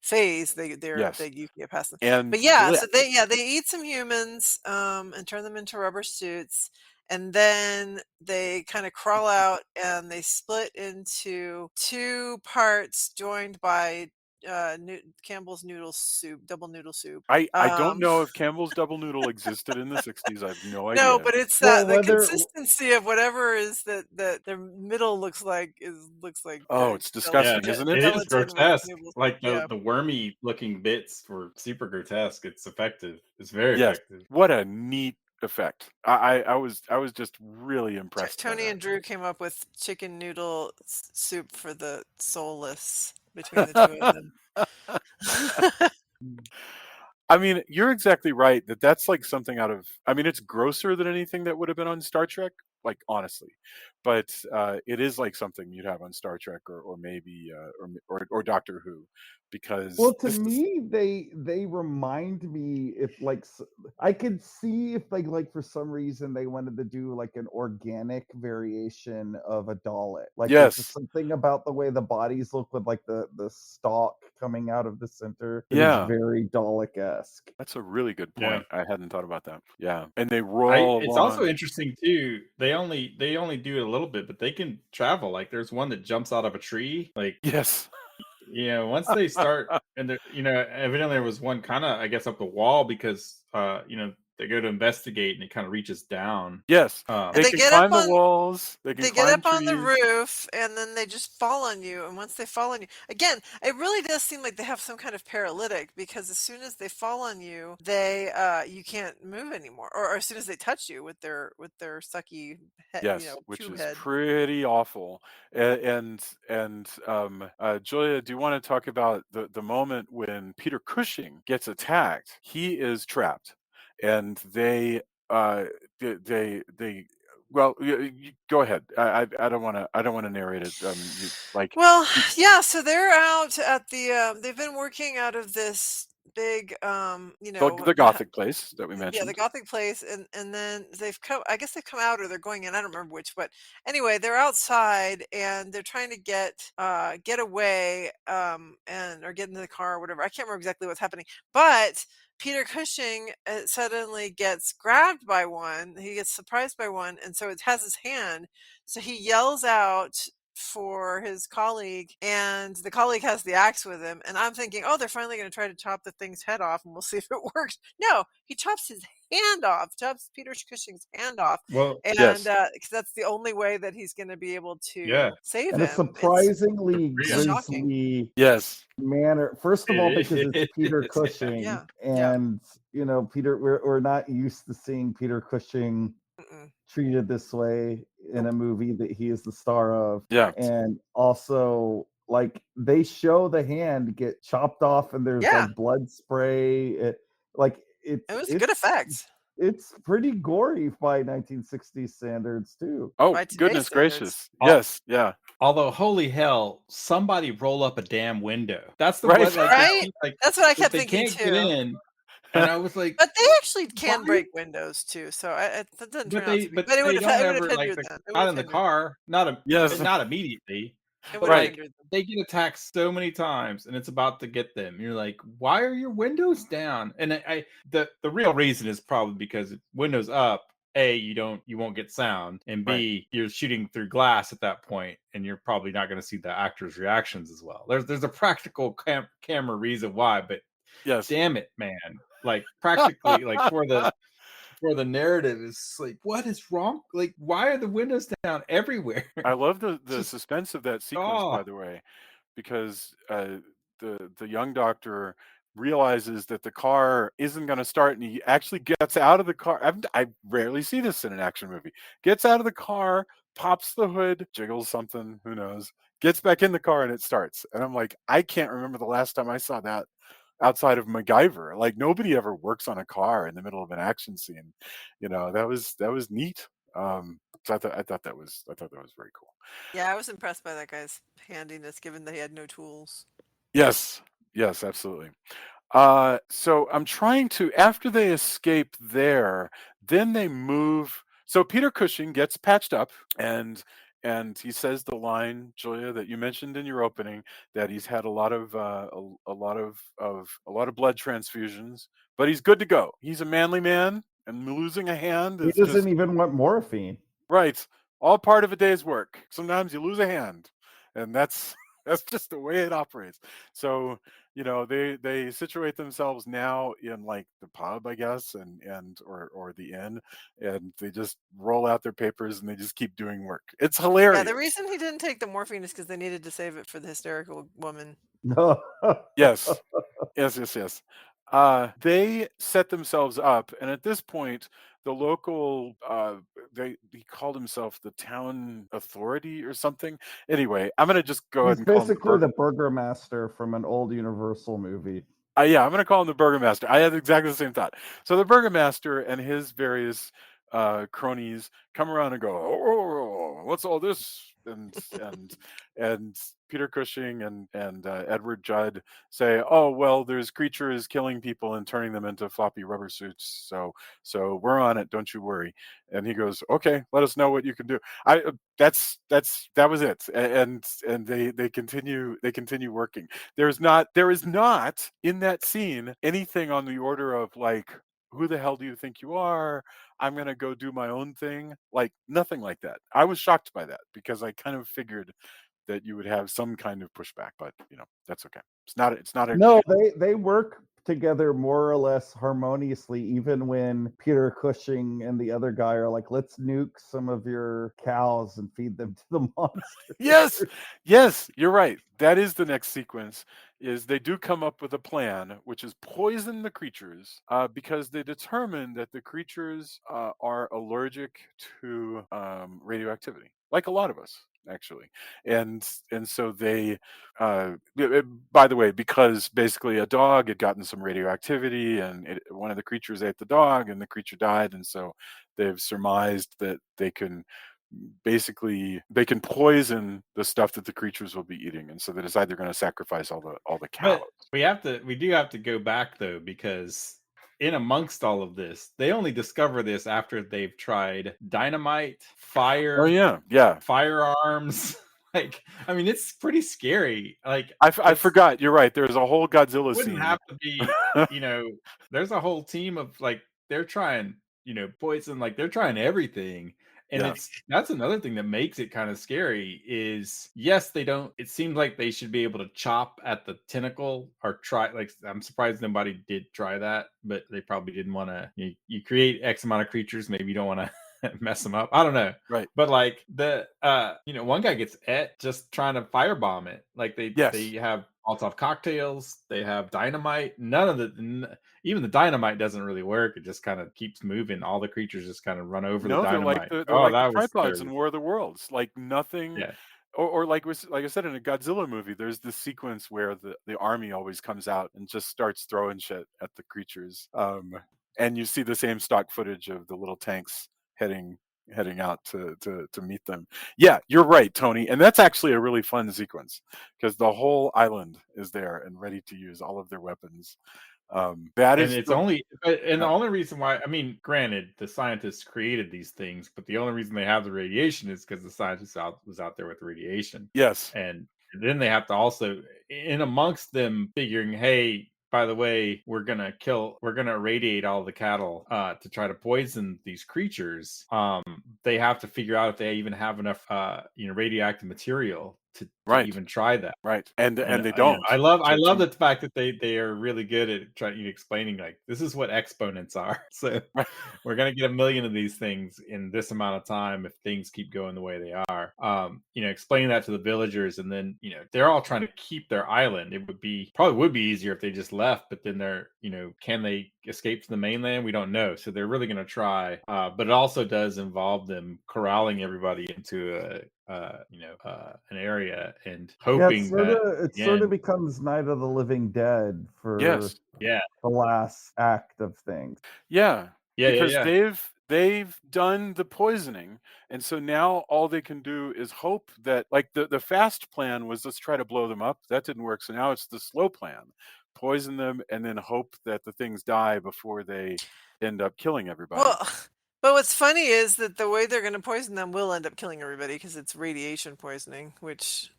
phase Yes, you can get past them. and But yeah, split. so they eat some humans and turn them into rubber suits, and then they kind of crawl out and they split into two parts joined by Campbell's noodle soup, double noodle soup. I don't know if Campbell's Double Noodle existed in the 60s. I have no No, idea. but it's Well, the whether consistency of whatever is that their middle looks like Oh, it's Yeah, disgusting, isn't it it? is gelatin with grotesque. noodles. Like Yeah. the wormy looking bits were super grotesque. It's effective. It's very Yes. effective. What a neat effect. I was just really impressed by Tony that. and Drew came up with chicken noodle soup for the soulless between the two of them. I mean, you're exactly right that's like something out of, I mean, it's grosser than anything that would have been on Star Trek, like honestly. But it is like something you'd have on Star Trek or maybe or Doctor Who, because Well, to this is me, they remind me if I could see if like for some reason they wanted to do like an organic variation of a Dalek. Like there's just yes. something about the way the bodies look with like the stalk coming out of the center that is Yeah. very Dalek-esque. That's a really good Yeah. point. I hadn't thought about that. Yeah. And they roll It's along. also interesting too. They only do it a little bit, but they can travel. Like there's one that jumps out of a tree. Like Yes. once they start, and there, evidently there was one kind of, I guess, up the wall because they go to investigate and it kind of reaches down. Yes. And They they can get climb up the on walls. They can they get climb up on the trees. roof and then they just fall on you, and once they fall on you again, it really does seem like they have some kind of paralytic, because as soon as they fall on you, they you can't move anymore, or as soon as they touch you with their sucky head, Yes, which tube is head. pretty awful. Julia, do you want to talk about the moment when Peter Cushing gets attacked? He is trapped, and they well, go ahead. I don't want to narrate it. Well, yeah, so they're out at the they've been working out of this big the Gothic place that we yeah, the mentioned. Gothic place, and then I guess they've come out or they're going in, I don't remember which, but anyway, they're outside and they're trying to get away and or get into the car or whatever. I can't remember exactly what's happening, but Peter Cushing suddenly gets grabbed by one. He gets surprised by one, and so it has his hand. So he yells out for his colleague, and the colleague has the axe with him, and I'm thinking, oh, they're finally going to try to chop the thing's head off and we'll see if it works. No, he chops his hand off, chops Peter Cushing's hand off, Well, and Yes. because that's the only way that he's going to be able to Yeah. save And a him. surprisingly It's shocking. grisly Yes. manner. First of all, because it's Peter Yeah. Cushing, Yeah. and Peter, we're not used to seeing Peter Cushing Mm-mm. treated this way in a movie that he is the star of. Yeah. And also, like, they show the hand get chopped off and there's Yeah. like blood spray. It was a good effect. It's pretty gory by 1960s standards too. Oh, By today's goodness standards. gracious. Oh. Yes. Yeah. Although, holy hell, somebody roll up a damn window. That's the Right. one. Like, Right? like That's what I like, kept they thinking can't too. get in, and I was like, But they actually can Why? break windows too, so that doesn't turn but out they to be. But it would have don't ever hindered like them. It not would in the have hindered. car, Yes. not immediately. It But would have Right. hindered them. they get attacked so many times, and it's about to get them. You're like, why are your windows down? And the real reason is probably because if windows up, A, you won't get sound, and B, you're shooting through glass at that point, and you're probably not going to see the actors' reactions as well. There's a practical camera reason why, but Yes. damn it, man! Like practically, like for the narrative, is like, what is wrong? Like, why are the windows down everywhere? I love the Just- suspense of that sequence, by Oh. the way, because the young doctor realizes that the car isn't going to start, and he actually gets out of the car. I rarely see this in an action movie. Gets out of the car, pops the hood, jiggles something, who knows, gets back in the car, and it starts. And I'm like, I can't remember the last time I saw that outside of MacGyver. Like, nobody ever works on a car in the middle of an action scene. That was neat. So I thought that was very cool. Yeah, I was impressed by that guy's handiness, given that he had no tools. Yes, yes, absolutely. So I'm trying to, after they escape there, then they move. So Peter Cushing gets patched up, and he says the line, Julia, that you mentioned in your opening, that he's had a lot of blood transfusions, but he's good to go. He's a manly man, and losing a hand He is doesn't just even want morphine. right. All part of a day's work. Sometimes you lose a hand, and that's that's just the way it operates. So they situate themselves now in like the pub, I guess, or the inn, and they just roll out their papers and they just keep doing work. It's Yeah, hilarious. the reason he didn't take the morphine is because they needed to save it for the hysterical woman. No. Yes. Yes. They set themselves up, and at this point, the local he called himself the town authority or something. Anyway, I'm gonna just go ahead He's and call him basically the Burgermaster from an old Universal movie. yeah, I'm gonna call him the Burgermaster. I had exactly the same thought. So the Burgermaster and his various cronies come around and go, "Oh, what's all this?" And Peter Cushing and Edward Judd say, "Oh, well, there's creatures killing people and turning them into floppy rubber suits. So we're on it. Don't you worry." And he goes, "Okay, let us know what you can do." That was it. And they continue working. There is not in that scene anything on the order of like, who the hell do you think you are? I'm going to go do my own thing. Like, nothing like that. I was shocked by that because I kind of figured that you would have some kind of pushback, but that's okay. It's not a No, they work together more or less harmoniously, even when Peter Cushing and the other guy are like, let's nuke some of your cows and feed them to the monsters. Yes, you're right. That is the next sequence. Is they do come up with a plan, which is poison the creatures, because they determine that the creatures are allergic to radioactivity, like a lot of us, actually. And so they, by the way, because basically a dog had gotten some radioactivity, and one of the creatures ate the dog, and the creature died, and so they've surmised that they can poison the stuff that the creatures will be eating, and so they decide they're going to sacrifice all the cows. But we do have to go back though, because in amongst all of this, they only discover this after they've tried dynamite, fire, Oh yeah. firearms. Like, I mean, it's pretty scary. Like, I forgot. You're right. There's a whole Godzilla wouldn't scene. have to be, there's a whole team of like they're trying, poison, like they're trying everything. And Yeah. that's another thing that makes it kind of scary is, yes, it seems like they should be able to chop at the tentacle or try, like, I'm surprised nobody did try that, but they probably didn't want to, you create X amount of creatures, maybe you don't want to mess them up. I don't know. Right. But like one guy gets just trying to firebomb it. Like they have Molotov cocktails, they have dynamite. Even the dynamite doesn't really work. It just kind of keeps moving. All the creatures just kind of run over the dynamite. They're like that the was tripods scary. in War of the Worlds. Like nothing. Yeah. Or like I said, in a Godzilla movie, there's this sequence where the army always comes out and just starts throwing shit at the creatures. And you see the same stock footage of the little tanks heading out to meet them. Yeah, you're right, Tony. And that's actually a really fun sequence because the whole island is there and ready to use all of their weapons. The only reason why, I mean, granted, the scientists created these things, but the only reason they have the radiation is because the scientists was out there with the radiation. Yes. And then they have to also, in amongst them, figuring, hey, by the way, we're gonna irradiate all the cattle to try to poison these creatures. They have to figure out if they even have enough radioactive material to Right. even try that. Right. And they You don't. know, I love To- the fact that they are really good at trying explaining like this is what exponents are. So Right. we're gonna get 1,000,000 of these things in this amount of time if things keep going the way they are. You know, explaining that to the villagers, and then you know they're all trying to keep their island. It would be easier if they just left, but then they're can they escape to the mainland? We don't know. So they're really gonna try. But it also does involve them corralling everybody into an area and hoping it sort again, of becomes Night of the Living Dead for Yes. yeah, the last act of things. Yeah. yeah, Because yeah. they've done the poisoning, and so now all they can do is hope that, like, the fast plan was let's try to blow them up. That didn't work, so now it's the slow plan: poison them and then hope that the things die before they end up killing everybody. Well, but what's funny is that the way they're going to poison them will end up killing everybody because it's radiation poisoning, which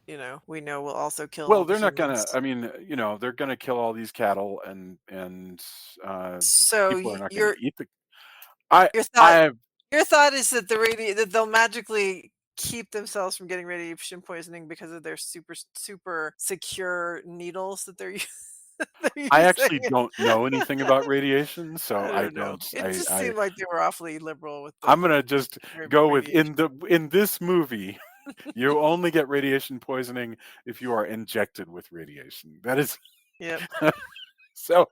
we know will also kill Well, all the they're not gonna. humans. I mean, they're gonna kill all these cattle, and So people are not gonna your eat the. I your thought I your thought is that that they'll magically keep themselves from getting radiation poisoning because of their super secure needles that they're they're I using. actually don't know anything about radiation, so I I don't know. don't. It just seemed like they were awfully liberal with I'm the gonna just go with in this movie, you only get radiation poisoning if you are injected with radiation. That is Yep. so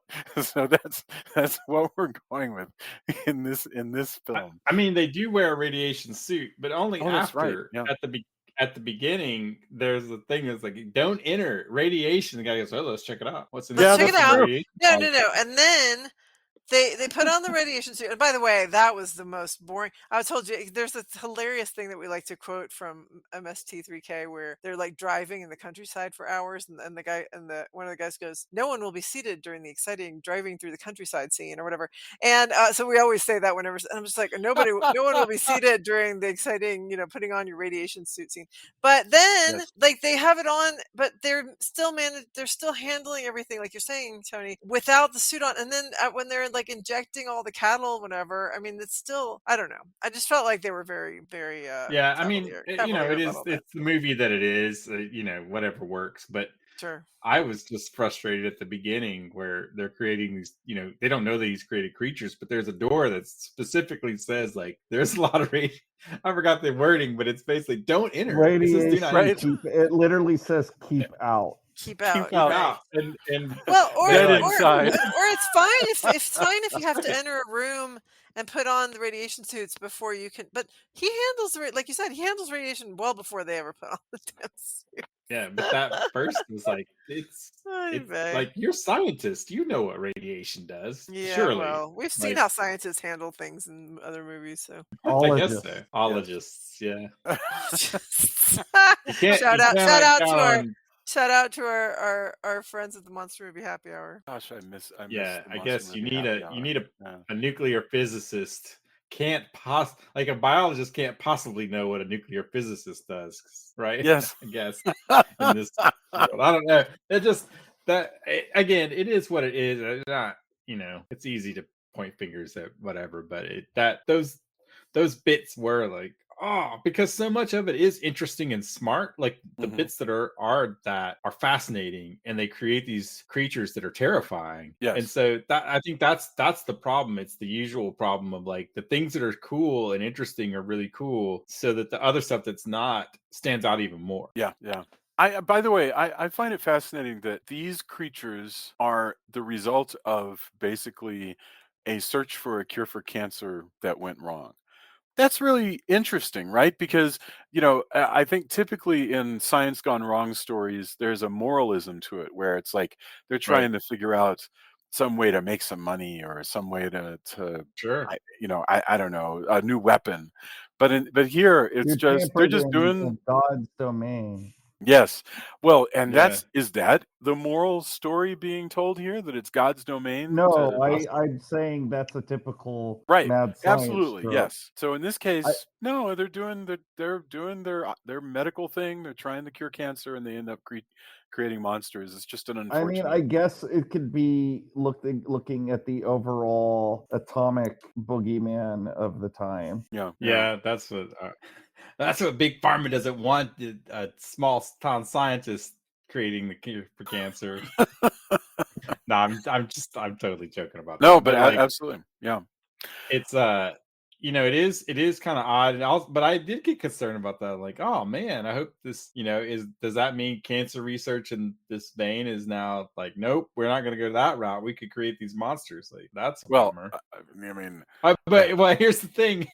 that's what we're going with in this film. I mean, they do wear a radiation suit, but only Oh, that's right. after Yeah. at the beginning. There's a thing that's like, don't enter radiation. The guy goes, "Oh, let's check it out. What's in Let's this? check it What's in the out. radiation No, bag?" no, no. And then they put on the radiation suit. And by the way, that was the most boring. I told you there's this hilarious thing that we like to quote from MST3K where they're like driving in the countryside for hours, and the guy and the one of the guys goes, "No one will be seated during the exciting driving through the countryside scene or whatever." And so we always say that whenever, and I'm just like, no one will be seated during the exciting, putting on your radiation suit scene. But then, Yes. like, they have it on, but they're still handling everything, like you're saying, Tony, without the suit on. And then when they're like injecting all the cattle, whatever, I mean, it's still, I don't know. I just felt like they were very, very, Yeah, I mean, cavalier it about is. all that. It's the movie that it is. Whatever works. But Sure. I was just frustrated at the beginning where they're creating these. They don't know that he's created creatures, but there's a door that specifically says like there's a lot of radiation. I forgot the wording, but it's basically don't enter. It says, "Do not Radiation. enter." It literally says keep out. Keep out. Keep out. Right. And Well, or Get like, inside. or it's fine if you have to enter a room and put on the radiation suits before you can. But he handles like you said, he handles radiation well before they ever put on the damn suit. yeah, but that first was like it's Ay vey. like you're scientists, you know what radiation does. Yeah, Surely. well, we've seen Like, how scientists handle things in other movies. So I guess Ologist. so. Ologists, yeah. shout out to our friends at the Monster Movie Happy Hour. Gosh, I miss Yeah, the I Monster guess you Movie need happy hour. a nuclear physicist can't like a biologist can't possibly know what a nuclear physicist does, right? Yes. I guess in this field. I don't know. It just again, it is what it is. It's not, it's easy to point fingers at whatever, but those bits were like, because so much of it is interesting and smart. Like the Mhm. bits that are fascinating, and they create these creatures that are terrifying. Yes. And so I think that's the problem. It's the usual problem of like the things that are cool and interesting are really cool, so that the other stuff that's not stands out even more. Yeah, yeah. By the way, I find it fascinating that these creatures are the result of basically a search for a cure for cancer that went wrong. That's really interesting, right? Because, I think typically in science gone wrong stories, there's a moralism to it where it's like they're trying to figure out some way to make some money or some way to Sure. I don't know, a new weapon. But here it's they're just doing God's domain. Yes. Well, and Yeah. is that the moral story being told here, that it's God's domain? No, I'm saying that's a typical Right. mad science Absolutely. trope. Yes. So in this case, no, they're doing their medical thing. They're trying to cure cancer, and they end up creating monsters. It's just an unfortunate. I guess it could be looking at the overall atomic boogeyman of the time. Yeah. Yeah, that's what That's what Big Pharma doesn't want. A small town scientist creating the cure for cancer. No, I'm totally joking about No, that. but But like, absolutely, yeah. it's it is kind of odd, and also, but I did get concerned about that. Like, oh man, I hope this, does that mean cancer research in this vein is now like, nope, we're not going to go that route. We could create these monsters. Like, that's a Well, bummer. I mean, But well, here's the thing.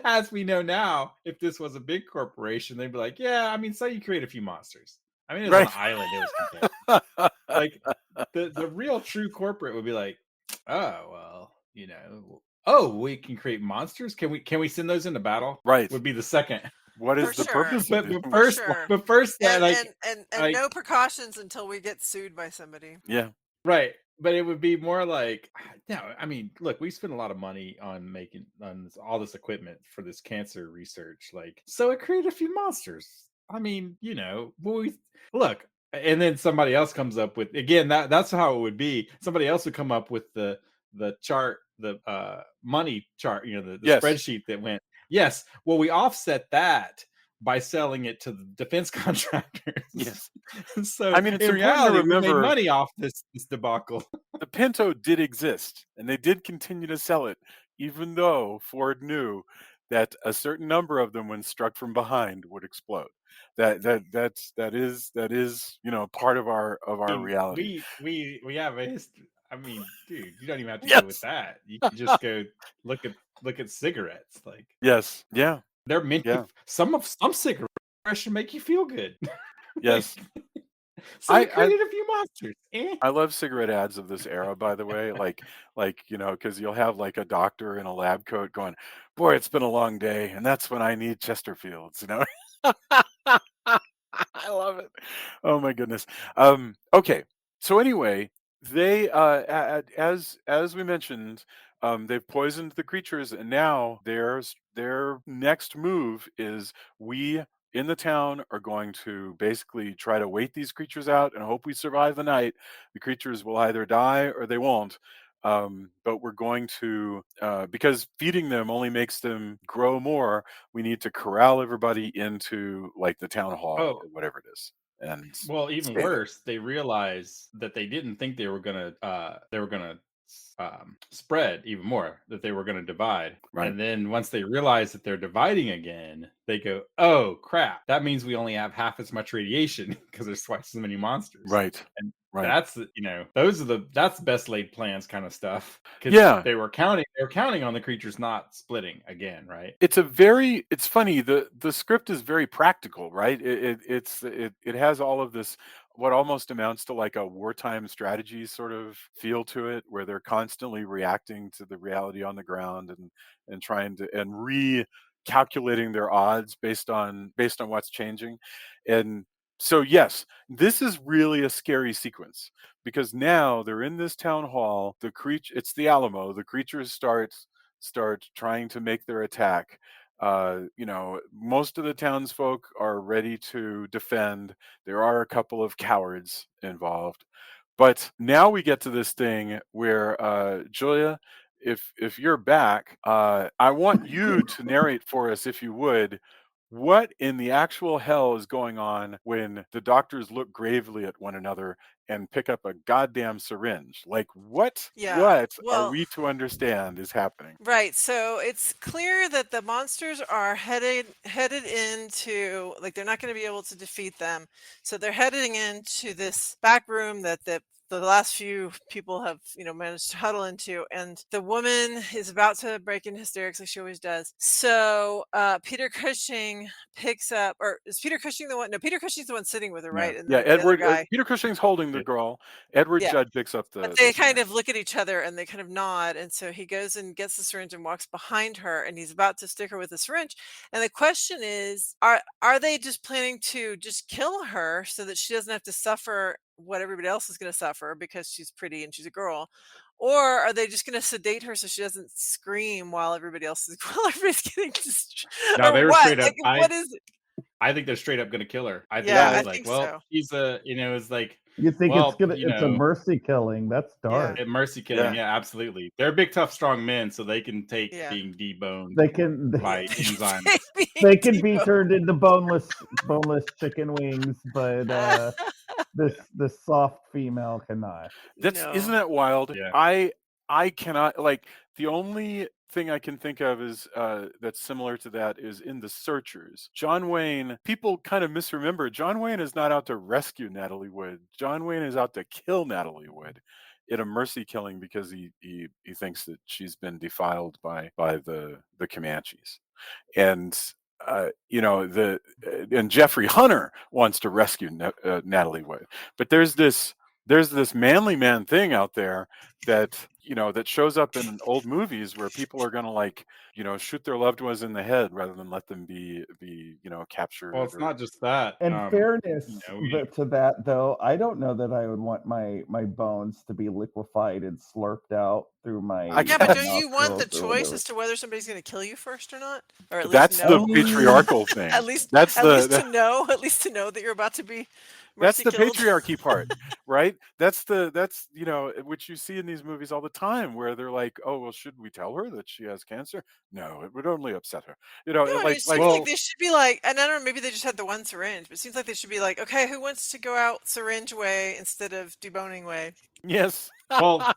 As we know now, if this was a big corporation, they'd be like, yeah, I mean, say you create a few monsters. I mean, it was on right. an island. It was contained. Like, the real true corporate would be like, oh well, oh, we can create monsters. Can we send those into battle? Right. Would be the second. What For is the sure. purpose of But it? but For first, sure. but first, that And like no precautions until we get sued by somebody. Yeah. right. But it would be more like, no, I mean, look, we spend a lot of money on making all this equipment for this cancer research. Like, so it created a few monsters. I mean, look, and then somebody else comes up with, again, that's how it would be. Somebody else would come up with the chart, the money chart, the Yes. spreadsheet that went, yes, well, we offset that by selling it to the defense contractors. Yes. So I mean, it's in important to reality, we made remember money off this debacle. the Pinto did exist, and they did continue to sell it, even though Ford knew that a certain number of them, when struck from behind, would explode. That is part of our I mean, reality. we have a history. I mean, dude, you don't even have to Yes. go with that. You can just go look at cigarettes. Like, Yes. Yeah. they're meant Yeah. to, some cigarettes should make you feel good. Yes. So we I created a few monsters. I love cigarette ads of this era, by the way. Like because you'll have like a doctor in a lab coat going, "Boy, it's been a long day, and that's when I need Chesterfields." I love it. Oh my goodness. Okay. So anyway, they as we mentioned, they've poisoned the creatures, and now their next move is we in the town are going to basically try to wait these creatures out and hope we survive the night. The creatures will either die or they won't. But we're going to because feeding them only makes them grow more. We need to corral everybody into like the town hall Oh, or whatever it is, and well, even stay there. worse, they realized that they didn't think they were gonna spread even more, that they were gonna divide. Right. And then once they realize that they're dividing again, they go, oh crap, that means we only have half as much radiation because there's twice as many monsters. Right. And Right. that's that's best laid plans kind of stuff. Because Yeah. they were counting on the creatures not splitting again, right? It's funny. The script is very practical, right? It has all of this, what almost amounts to like a wartime strategy sort of feel to it, where they're constantly reacting to the reality on the ground and trying to and recalculating their odds based on what's changing. And so yes, this is really a scary sequence because now they're in this town hall. It's the Alamo. The creatures start trying to make their attack. Most of the townsfolk are ready to defend. There are a couple of cowards involved, but now we get to this thing where Julia, if you're back, I want you to narrate for us, if you would, what in the actual hell is going on when the doctors look gravely at one another and pick up a goddamn syringe? Like what are Well, we to understand is happening? right. So it's clear that the monsters are headed into, like, they're not going to be able to defeat them. So they're heading into this back room that the last few people have, managed to huddle into, and the woman is about to break into hysterics like she always does. So Peter Cushing picks up, or is Peter Cushing the one? No, Peter Cushing's the one sitting with her, right? And Yeah, the other Edward guy. Peter Cushing's holding the girl. Edward Yeah. Judd picks up the But they kind syringe. of look at each other and they kind of nod. And so he goes and gets the syringe and walks behind her, and he's about to stick her with the syringe. And the question is, are they just planning to just kill her so that she doesn't have to suffer what everybody else is going to suffer because she's pretty and she's a girl? Or are they just going to sedate her so she doesn't scream while everybody else is while everybody's getting No, they or were what? straight up. Like, what is it? I think they're straight up gonna kill her. I think Yeah, I it's like, think well, so. she's a, it's like, You think well, it's a mercy killing? That's dark. a mercy killing. Yeah. Yeah, absolutely. They're big, tough, strong men, so they can take Yeah. being deboned They can by enzymes. they can be turned into boneless chicken wings, but this soft female cannot. Isn't that wild? Yeah. I cannot, like, the only thing I can think of is that's similar to that is in The Searchers. John Wayne, people kind of misremember. John Wayne is not out to rescue Natalie Wood. John Wayne is out to kill Natalie Wood in a mercy killing because he thinks that she's been defiled by the Comanches. And and Jeffrey Hunter wants to rescue Natalie Wood, but there's this manly man thing out there that that shows up in old movies where people are going to, like, shoot their loved ones in the head rather than let them be captured. Well, it's not just that. In fairness we- to that, though, I don't know that I would want my bones to be liquefied and slurped out through my. Yeah, but don't you want the nostrils or choice whatever. as to whether somebody's going to kill you first or not, or at least That's know? the patriarchal thing. At least to know that you're about to be. That's the killed. patriarchy part, right? That's which you see in these movies all the time, where they're like, "Oh, well, should we tell her that she has cancer? No, it would only upset her." No, it seems like they should be like, and I don't know, maybe they just had the one syringe, but it seems like they should be like, okay, who wants to go out syringe way instead of deboning way? Yes. Well,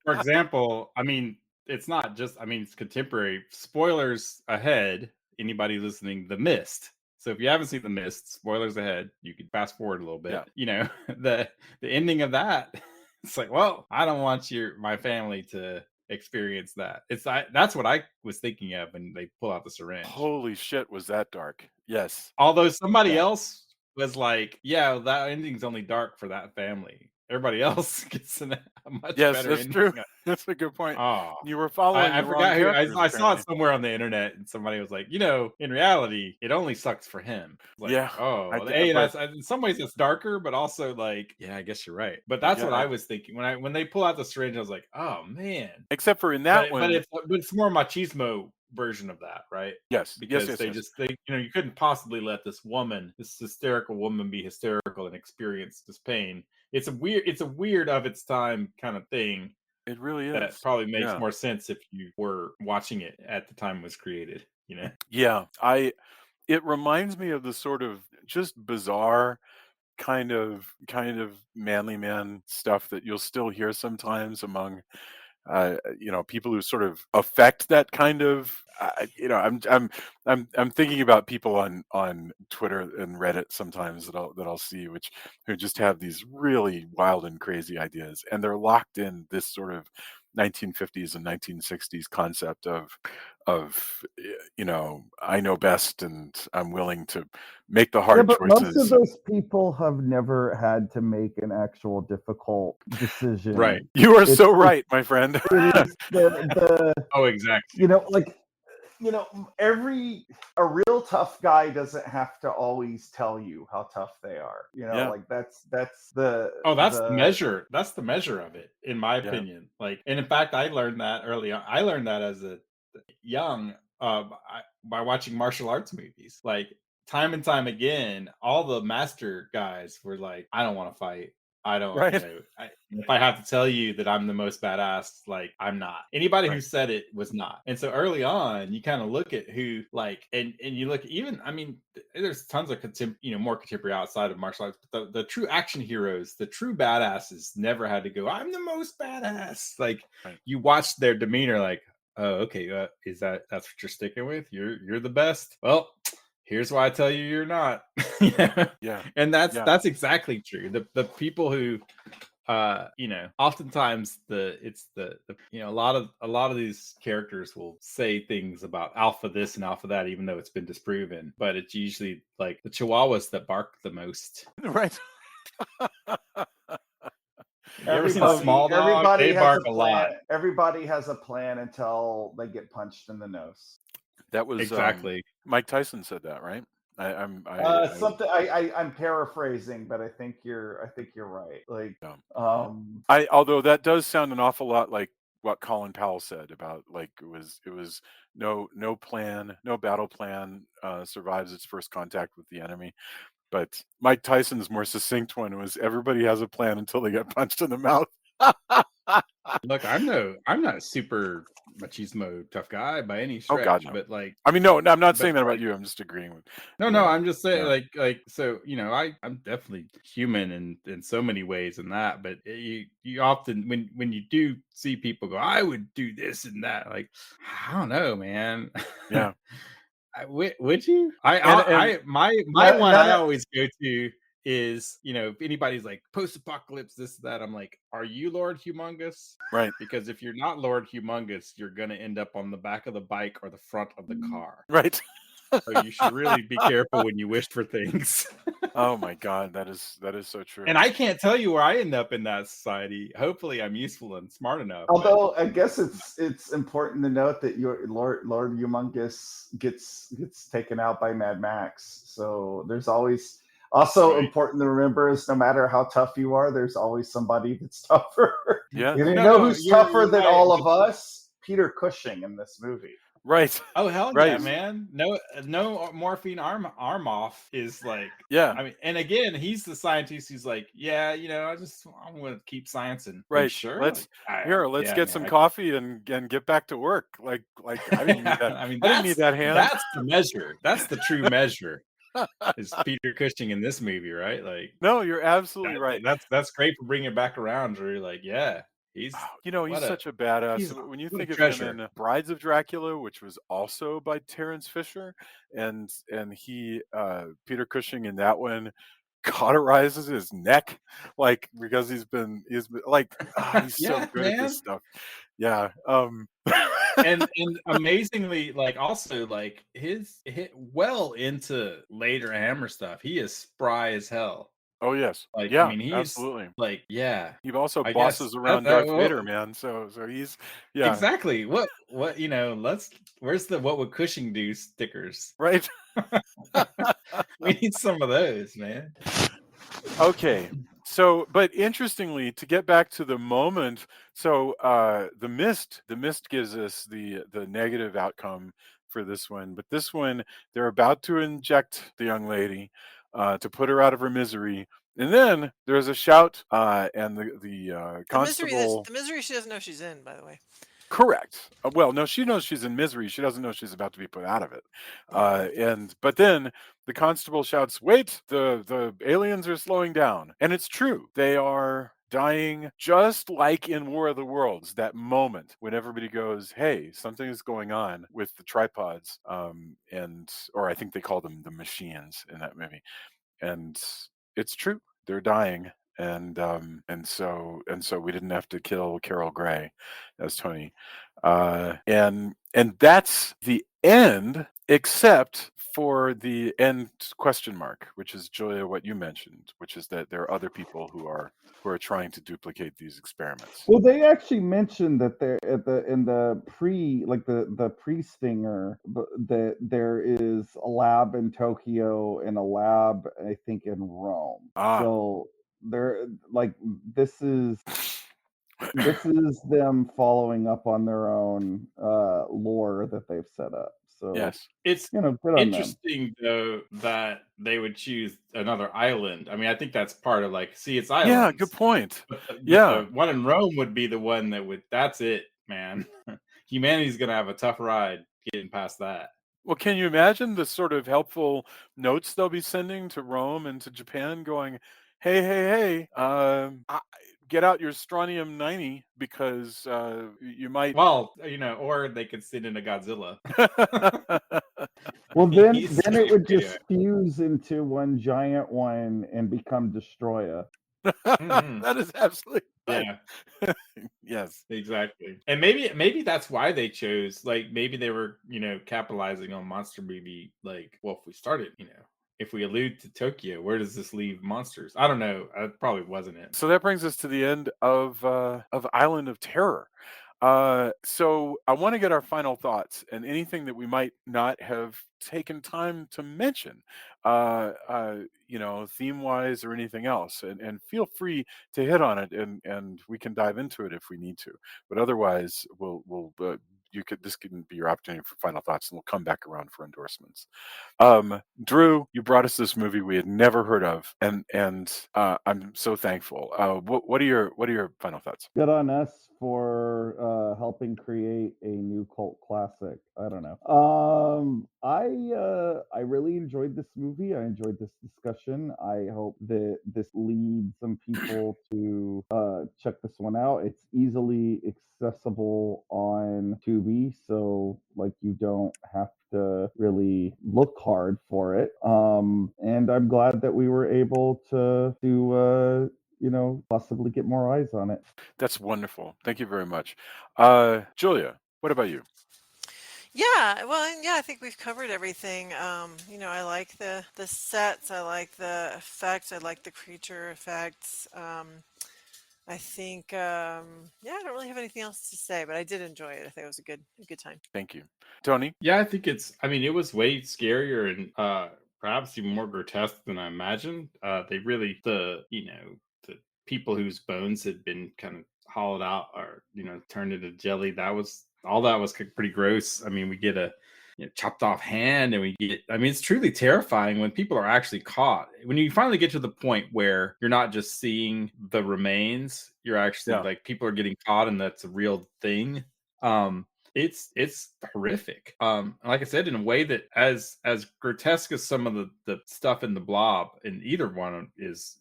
for example, I mean, it's not just, I mean, it's contemporary. Spoilers ahead, anybody listening, The Mist. So if you haven't seen The Mist, spoilers ahead, you could fast forward a little bit. Yeah. The ending of that, it's like, well, I don't want my family to experience that. That's what I was thinking of when they pull out the syringe. Holy shit, was that dark? Yes. Although somebody else was like, yeah, that ending's only dark for that family. Everybody else gets a much better that's ending. true. That's a good point. Oh, You were following. I the forgot wrong who. characters, I saw it apparently. somewhere on the internet, and somebody was like, in reality, it only sucks for him. Like, Yeah, that's in some ways it's darker, but also like, yeah, I guess you're right. But that's what I was thinking when they pull out the syringe. I was like, oh man. Except for in that one, but it's more machismo version of that, right? Yes, because yes. you couldn't possibly let this hysterical woman, be hysterical and experience this pain. It's a weird of its time kind of thing. It really is. That probably makes more sense if you were watching it at the time it was created. Yeah, it reminds me of the sort of just bizarre kind of manly man stuff that you'll still hear sometimes among people who sort of affect that kind of I'm thinking about people on Twitter and Reddit sometimes that I'll see who just have these really wild and crazy ideas, and they're locked in this sort of 1950s and 1960s concept of I know best and I'm willing to make the hard but choices. most of those people have never had to make an actual difficult decision. Right. You are so right, my friend. It is the Oh, exactly. A real tough guy doesn't have to always tell you how tough they are. That's the the measure. That's the measure of it, in my opinion. Like, and in fact, I learned that early on. I learned that as a young by watching martial arts movies. Like, time and time again, all the master guys were like, I don't want to fight. I don't. Right. If I have to tell you that I'm the most badass, like, I'm not. Anybody who said it was not. And so early on, you kind of look at who, like, and you look even. I mean, there's tons of more contemporary outside of martial arts, but the true action heroes, the true badasses, never had to go, I'm the most badass. Like, you watch their demeanor, like, oh, okay, that's what you're sticking with? You're the best. Well, here's why I tell you you're not. Yeah. And that's exactly true. The people who oftentimes a lot of these characters will say things about alpha this and alpha that, even though it's been disproven, but it's usually like the chihuahuas that bark the most. Right. You ever seen a small dog? They bark a lot. Everybody has a plan until they get punched in the nose. That was exactly. Mike Tyson said that, right? I'm paraphrasing, but I think you're right. Like, although that does sound an awful lot like what Colin Powell said about like it was no plan, no battle plan survives its first contact with the enemy. But Mike Tyson's more succinct one was everybody has a plan until they get punched in the mouth. Look, I'm not a super machismo tough guy by any Oh God, stretch, no. but like, I mean, no, I'm not but saying that about like, you. I'm just agreeing with. no, you no, know, I'm just saying, yeah. like, so I'm definitely human in so many ways in that, but you often when you do see people go, I would do this and that, like, I don't know, man. Yeah. Would you? And My None, one none I of, always go to is, if anybody's like post-apocalypse, this, that, I'm like, are you Lord Humongous? right, Because if you're not Lord Humongous, you're gonna end up on the back of the bike or the front of the car. right. So you should really be careful when you wish for things. Oh my God, that is so true. And I can't tell you where I end up in that society. Hopefully I'm useful and smart enough. But although I guess it's important to note that your Lord Humongous gets taken out by Mad Max. So there's always also right. important to remember is no matter how tough you are, there's always somebody that's tougher. Yeah. You No, know no, who's you're tougher than right. all of us? Peter Cushing in this movie. Right. Oh hell yeah, Right. man! No morphine arm off is like, Yeah. I mean, and again, he's the scientist who's like, yeah, I'm gonna keep sciencing. Are you Right. sure? Let's Like, let's yeah, get man. some coffee and get back to work. Like I didn't need that. I mean, I didn't need that hand. that's the measure. That's the true measure. Is Peter Cushing in this movie, right? Like, No, you're absolutely right. that's great for bringing it back around, Drew. Like, yeah, he's He's such a badass. When you what a think of treasure. him in Brides of Dracula, which was also by Terrence Fisher, and he Peter Cushing in that one cauterizes his neck, like because he's been like he's so Yeah, good at man. this stuff. Yeah. and amazingly, like, also like his hit well into later Hammer stuff. He is spry as hell. Oh yes. Like, I Yeah, mean, he's absolutely. like, yeah. He also I guess bosses around Darth Vader, man. So he's exactly what where's the what would Cushing do stickers? right. We need some of those, man. Okay. So, but interestingly, to get back to the moment, so the mist gives us the negative outcome for this one. But this one, they're about to inject the young lady to put her out of her misery, and then there's a shout, and the constable. The misery she doesn't know she's in, by the way. Correct. Well, no, she knows she's in misery. She doesn't know she's about to be put out of it. But then the constable shouts, "Wait! The aliens are slowing down," and it's true. They are dying, just like in War of the Worlds. That moment when everybody goes, "Hey, something is going on with the tripods," or I think they call them the machines in that movie, and it's true. They're dying. And so we didn't have to kill Carol Gray as Tony, and that's the end, except for the end question mark, which is, Julia, what you mentioned, which is that there are other people who are trying to duplicate these experiments. Well, they actually mentioned that they're in the pre-stinger that there is a lab in Tokyo and a lab, I think, in Rome. So they're like, this is them following up on their own lore that they've set up. So yes, it's good on interesting though that they would choose another island. I mean, I think that's part of like, see, it's islands. Yeah, good point. But Yeah, the one in Rome would be the one that would. That's it, man. Humanity's gonna have a tough ride getting past that. Well, can you imagine the sort of helpful notes they'll be sending to Rome and to Japan going, hey, get out your strontium 90 because you might. Well, or they could send in a Godzilla. Well, then it would just fuse into one giant one and become Destroya. That is absolutely right. Yeah. Yes, exactly. And maybe that's why they chose, like, maybe they were capitalizing on monster movie, like, well, if we started, if we allude to Tokyo, where does this leave monsters? I don't know. It probably wasn't it. So that brings us to the end of Island of Terror. So I want to get our final thoughts and anything that we might not have taken time to mention, theme wise or anything else. And feel free to hit on it, and we can dive into it if we need to. But otherwise, this can be your opportunity for final thoughts, and we'll come back around for endorsements. Drew, you brought us this movie we had never heard of, and I'm so thankful. What are your final thoughts? Good on us for helping create a new cult classic. I don't know. I really enjoyed this movie. I enjoyed this discussion. I hope that this leads some people to check this one out. It's easily accessible on Tubi, so like you don't have to really look hard for it. And I'm glad that we were able to possibly get more eyes on it. That's wonderful. Thank you very much. Julia, what about you? Yeah, well, and yeah, I think we've covered everything. I like the sets, I like the effects, I like the creature effects. I think, yeah, I don't really have anything else to say, but I did enjoy it. I think it was a good time. Thank you, Tony. Yeah, I think it was way scarier and perhaps even more grotesque than I imagined. They really the people whose bones had been kind of hollowed out or turned into jelly. That was pretty gross. I mean, we get a chopped off hand, and we get. I mean, it's truly terrifying when people are actually caught. When you finally get to the point where you're not just seeing the remains, you're actually like people are getting caught, and that's a real thing. It's horrific. Like I said, in a way that as grotesque as some of the stuff in the Blob, and either one is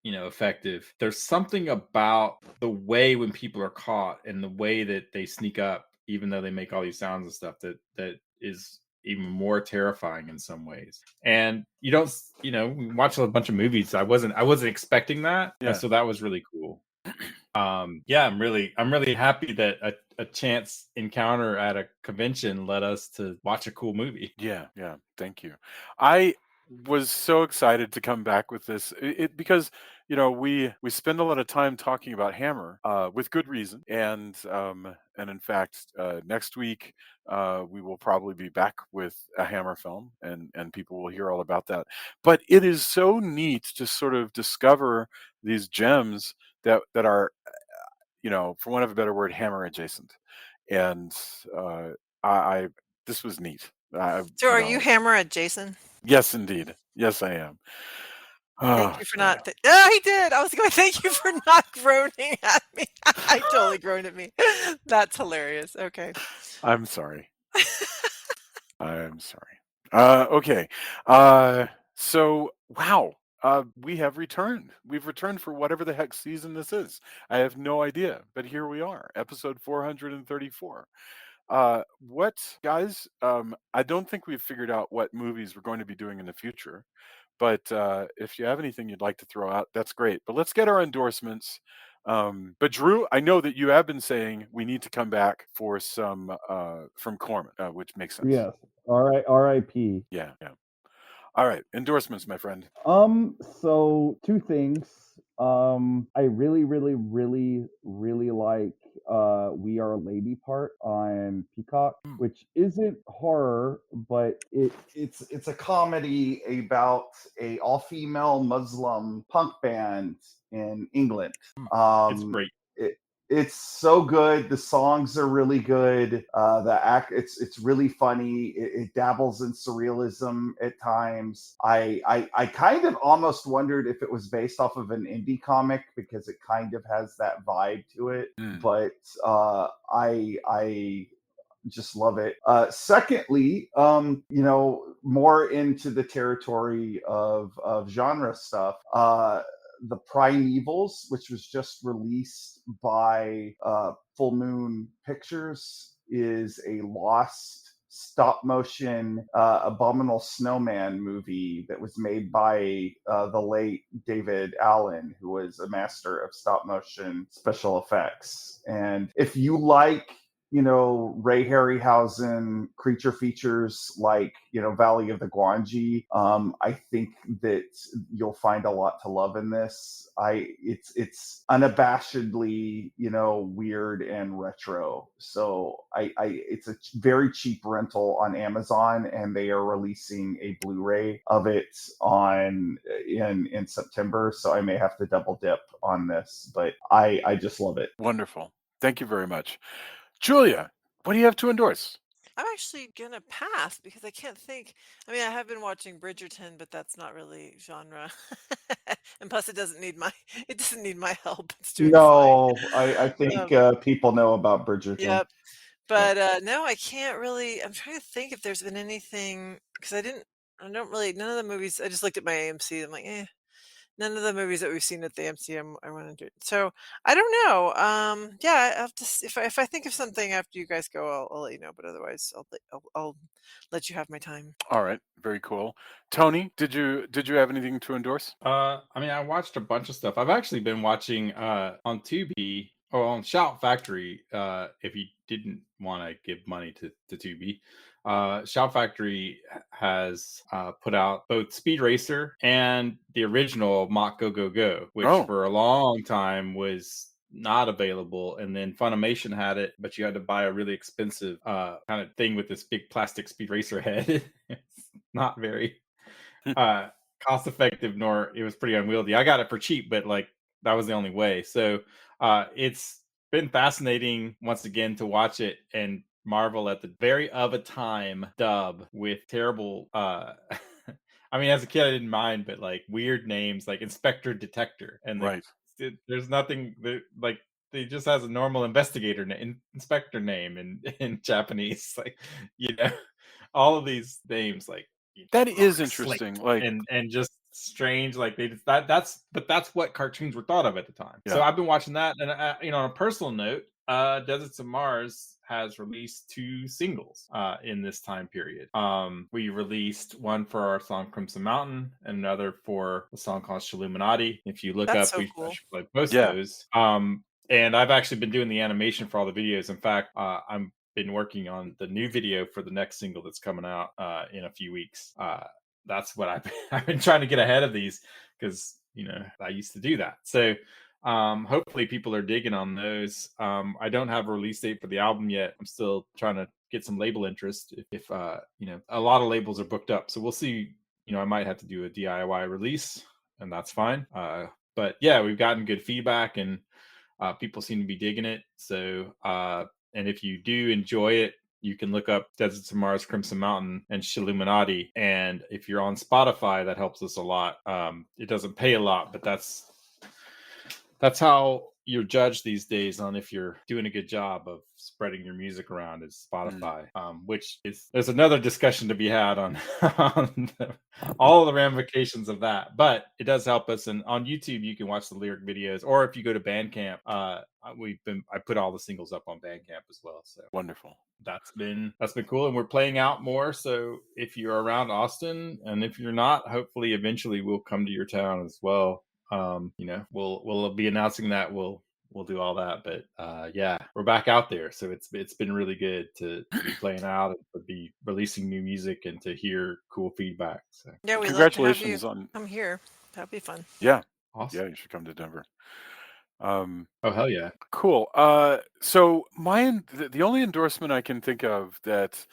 effective. There's something about the way when people are caught and the way that they sneak up, even though they make all these sounds and stuff, that is even more terrifying in some ways. And we watch a bunch of movies. I wasn't expecting that. Yeah. So that was really cool. I'm really happy that a chance encounter at a convention led us to watch a cool movie. Yeah. Thank you. I was so excited to come back with this because we spend a lot of time talking about Hammer with good reason, and in fact next week we will probably be back with a Hammer film, and people will hear all about that. But it is so neat to sort of discover these gems that are for want of a better word, Hammer adjacent, and I this was neat. So are you Hammer adjacent? Yes, indeed. Yes, I am. Thank you for not. He did. I was going. Thank you for not groaning at me. I totally groaned at me. That's hilarious. Okay. I'm sorry. I'm sorry. Okay. So wow. We have returned. We've returned for whatever the heck season this is. I have no idea, but here we are, episode 434. What guys? I don't think we've figured out what movies we're going to be doing in the future. But if you have anything you'd like to throw out, that's great. But let's get our endorsements. But Drew, I know that you have been saying we need to come back for some from Corman, which makes sense. Yes. All right. R.I.P. Yeah. All right. Endorsements, my friend. So two things. I really, really, really, really like We Are Lady part on Peacock, which isn't horror, but it's a comedy about a all-female Muslim punk band in England. It's great. It's so good. The songs are really good. It's really funny. It dabbles in surrealism at times. I kind of almost wondered if it was based off of an indie comic because it kind of has that vibe to it. But I just love it. Secondly, more into the territory of genre stuff. The Primevals, which was just released by Full Moon Pictures, is a lost stop motion Abominable Snowman movie that was made by the late David Allen, who was a master of stop motion special effects. And if you like Ray Harryhausen creature features like, Valley of the Guanji. I think that you'll find a lot to love in this. It's unabashedly, weird and retro. So it's a very cheap rental on Amazon, and they are releasing a Blu-ray of it in September. So I may have to double dip on this, but I just love it. Wonderful. Thank you very much. Julia, what do you have to endorse? I'm actually gonna pass because I can't think. I mean, I have been watching Bridgerton, but that's not really genre. And plus, it doesn't need my help. It's doing fine. No, I think people know about Bridgerton. Yep. But no, I can't really. I'm trying to think if there's been anything because I don't really. None of the movies. I just looked at my AMC. I'm like, none of the movies that we've seen at the AMC I want to do. So I don't know. Yeah, I'll have to. If I think of something after you guys go, I'll let you know. But otherwise, I'll let you have my time. All right, very cool. Tony, did you have anything to endorse? I mean, I watched a bunch of stuff. I've actually been watching on Tubi or on Shout Factory. If you didn't want to give money to Tubi, Shout Factory has put out both Speed Racer and the original Mach Go Go Go, which for a long time was not available, and then Funimation had it, but you had to buy a really expensive kind of thing with this big plastic Speed Racer head. It's not very cost effective, nor it was pretty unwieldy. I got it for cheap, but like that was the only way. So it's been fascinating once again to watch it and marvel at the very of a time dub with terrible I mean, as a kid I didn't mind, but like weird names like Inspector Detector, and there's nothing like they just has a normal inspector name in Japanese, like all of these names like that is interesting, like and just strange, like that's what cartoons were thought of at the time. So I've been watching that, and on a personal note, Deserts of Mars has released 2 singles in this time period. We released one for our song Crimson Mountain and another for a song called Shilluminati. If you look That's up, so cool. should play both of those. And I've actually been doing the animation for all the videos. In fact, I'm been working on the new video for the next single that's coming out in a few weeks. That's what I've been trying to get ahead of these because I used to do that. So hopefully people are digging on those. I don't have a release date for the album yet. I'm still trying to get some label interest. If a lot of labels are booked up, so we'll see. I might have to do a DIY release, and that's fine. But yeah, we've gotten good feedback, and people seem to be digging it. So and if you do enjoy it, you can look up Deserts of Mars, Crimson Mountain, and Shilluminati. And if you're on Spotify, that helps us a lot. It doesn't pay a lot, but that's how you're judged these days on if you're doing a good job of spreading your music around is Spotify, which is there's another discussion to be had on all the ramifications of that. But it does help us. And on YouTube, you can watch the lyric videos, or if you go to Bandcamp, I put all the singles up on Bandcamp as well. So wonderful. That's been cool, and we're playing out more. So if you're around Austin, and if you're not, hopefully eventually we'll come to your town as well. We'll be announcing that we'll do all that, but yeah, we're back out there, so it's been really good to be playing out and to be releasing new music and to hear cool feedback. So yeah, congratulations on come here. That'd be fun. Yeah, awesome. Yeah, you should come to Denver. Oh hell yeah, cool. So the only endorsement I can think of that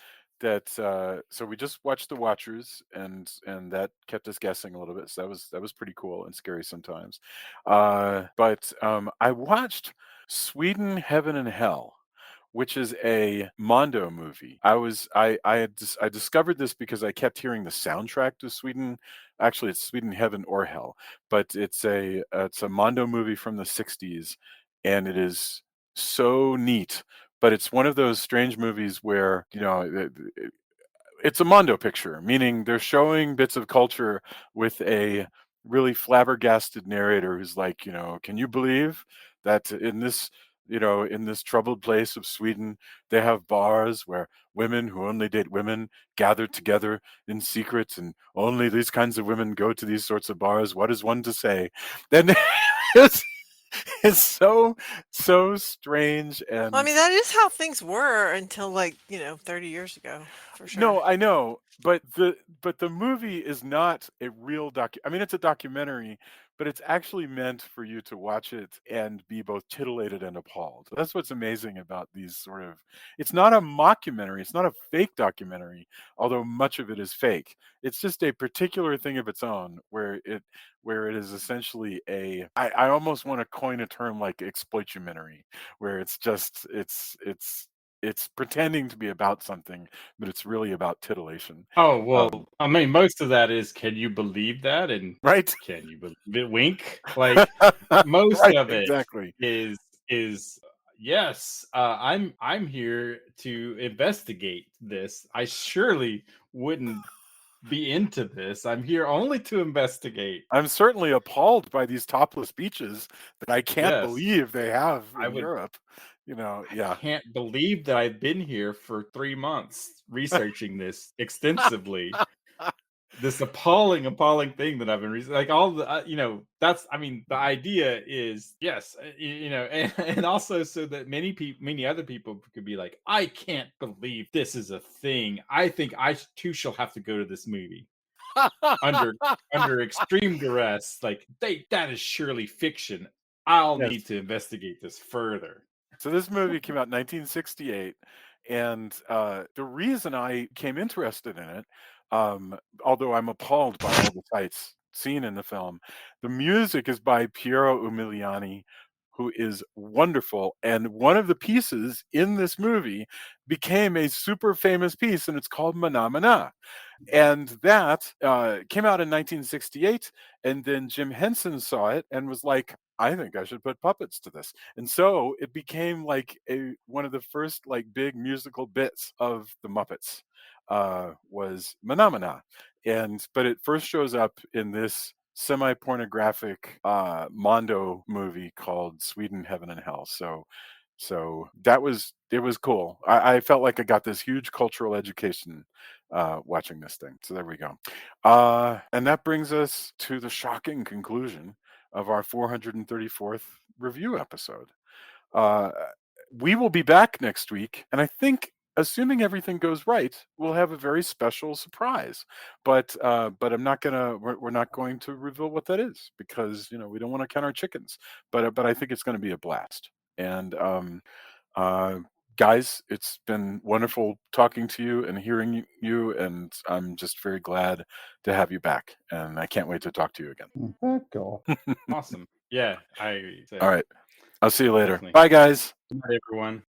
so we just watched The Watchers, and that kept us guessing a little bit, so that was pretty cool and scary sometimes. But I watched Sweden, Heaven and Hell, which is a Mondo movie. I discovered this because I kept hearing the soundtrack to Sweden. Actually, it's Sweden, Heaven or Hell, but it's a Mondo movie from the 60s, and it is so neat. But it's one of those strange movies where, it's a Mondo picture, meaning they're showing bits of culture with a really flabbergasted narrator who's like, can you believe that in this troubled place of Sweden, they have bars where women who only date women gather together in secret, and only these kinds of women go to these sorts of bars. What is one to say? Then It's so strange and Well, I mean, that is how things were until 30 years ago, for sure. no, I know, but the movie is not a real I mean, it's a documentary, but it's actually meant for you to watch it and be both titillated and appalled. That's what's amazing about these sort of. It's not a mockumentary. It's not a fake documentary, although much of it is fake. It's just a particular thing of its own, where it is essentially a. I almost want to coin a term like exploitumentary, where it's just it's pretending to be about something, but it's really about titillation, Oh, well, I mean, most of that is, can you believe that? And right? can you believe it? Wink. Like most Right, of it exactly. is yes, I'm here to investigate this. I surely wouldn't be into this. I'm here only to investigate. I'm certainly appalled by these topless beaches that I can't Yes. believe they have I in would- Europe. Yeah. Can't believe that I've been here for 3 months researching this extensively. This appalling thing that I've been like all the that's, I mean, the idea is yes, and also so that many other people could be like, I can't believe this is a thing. I think I too shall have to go to this movie under extreme duress. Like that is surely fiction. I'll Yes. need to investigate this further. So this movie came out in 1968, and the reason I became interested in it, although I'm appalled by all the sights seen in the film, the music is by Piero Umiliani, who is wonderful, and one of the pieces in this movie became a super famous piece, and it's called Mana Mana. And that came out in 1968, and then Jim Henson saw it and was like, I think I should put puppets to this. And so it became like one of the first like big musical bits of the Muppets was Mana Mana. But it first shows up in this semi-pornographic Mondo movie called Sweden, Heaven and Hell. So it was cool. I felt like I got this huge cultural education watching this thing. So there we go. And that brings us to the shocking conclusion of our 434th review episode. We will be back next week, and I think, assuming everything goes right, we'll have a very special surprise. But I'm not gonna. We're not going to reveal what that is because we don't want to count our chickens. But I think it's going to be a blast. And guys, it's been wonderful talking to you and hearing you, and I'm just very glad to have you back. And I can't wait to talk to you again. Heck off. Awesome. Yeah, I All right. I'll see you later. Definitely. Bye, guys. Good night, everyone.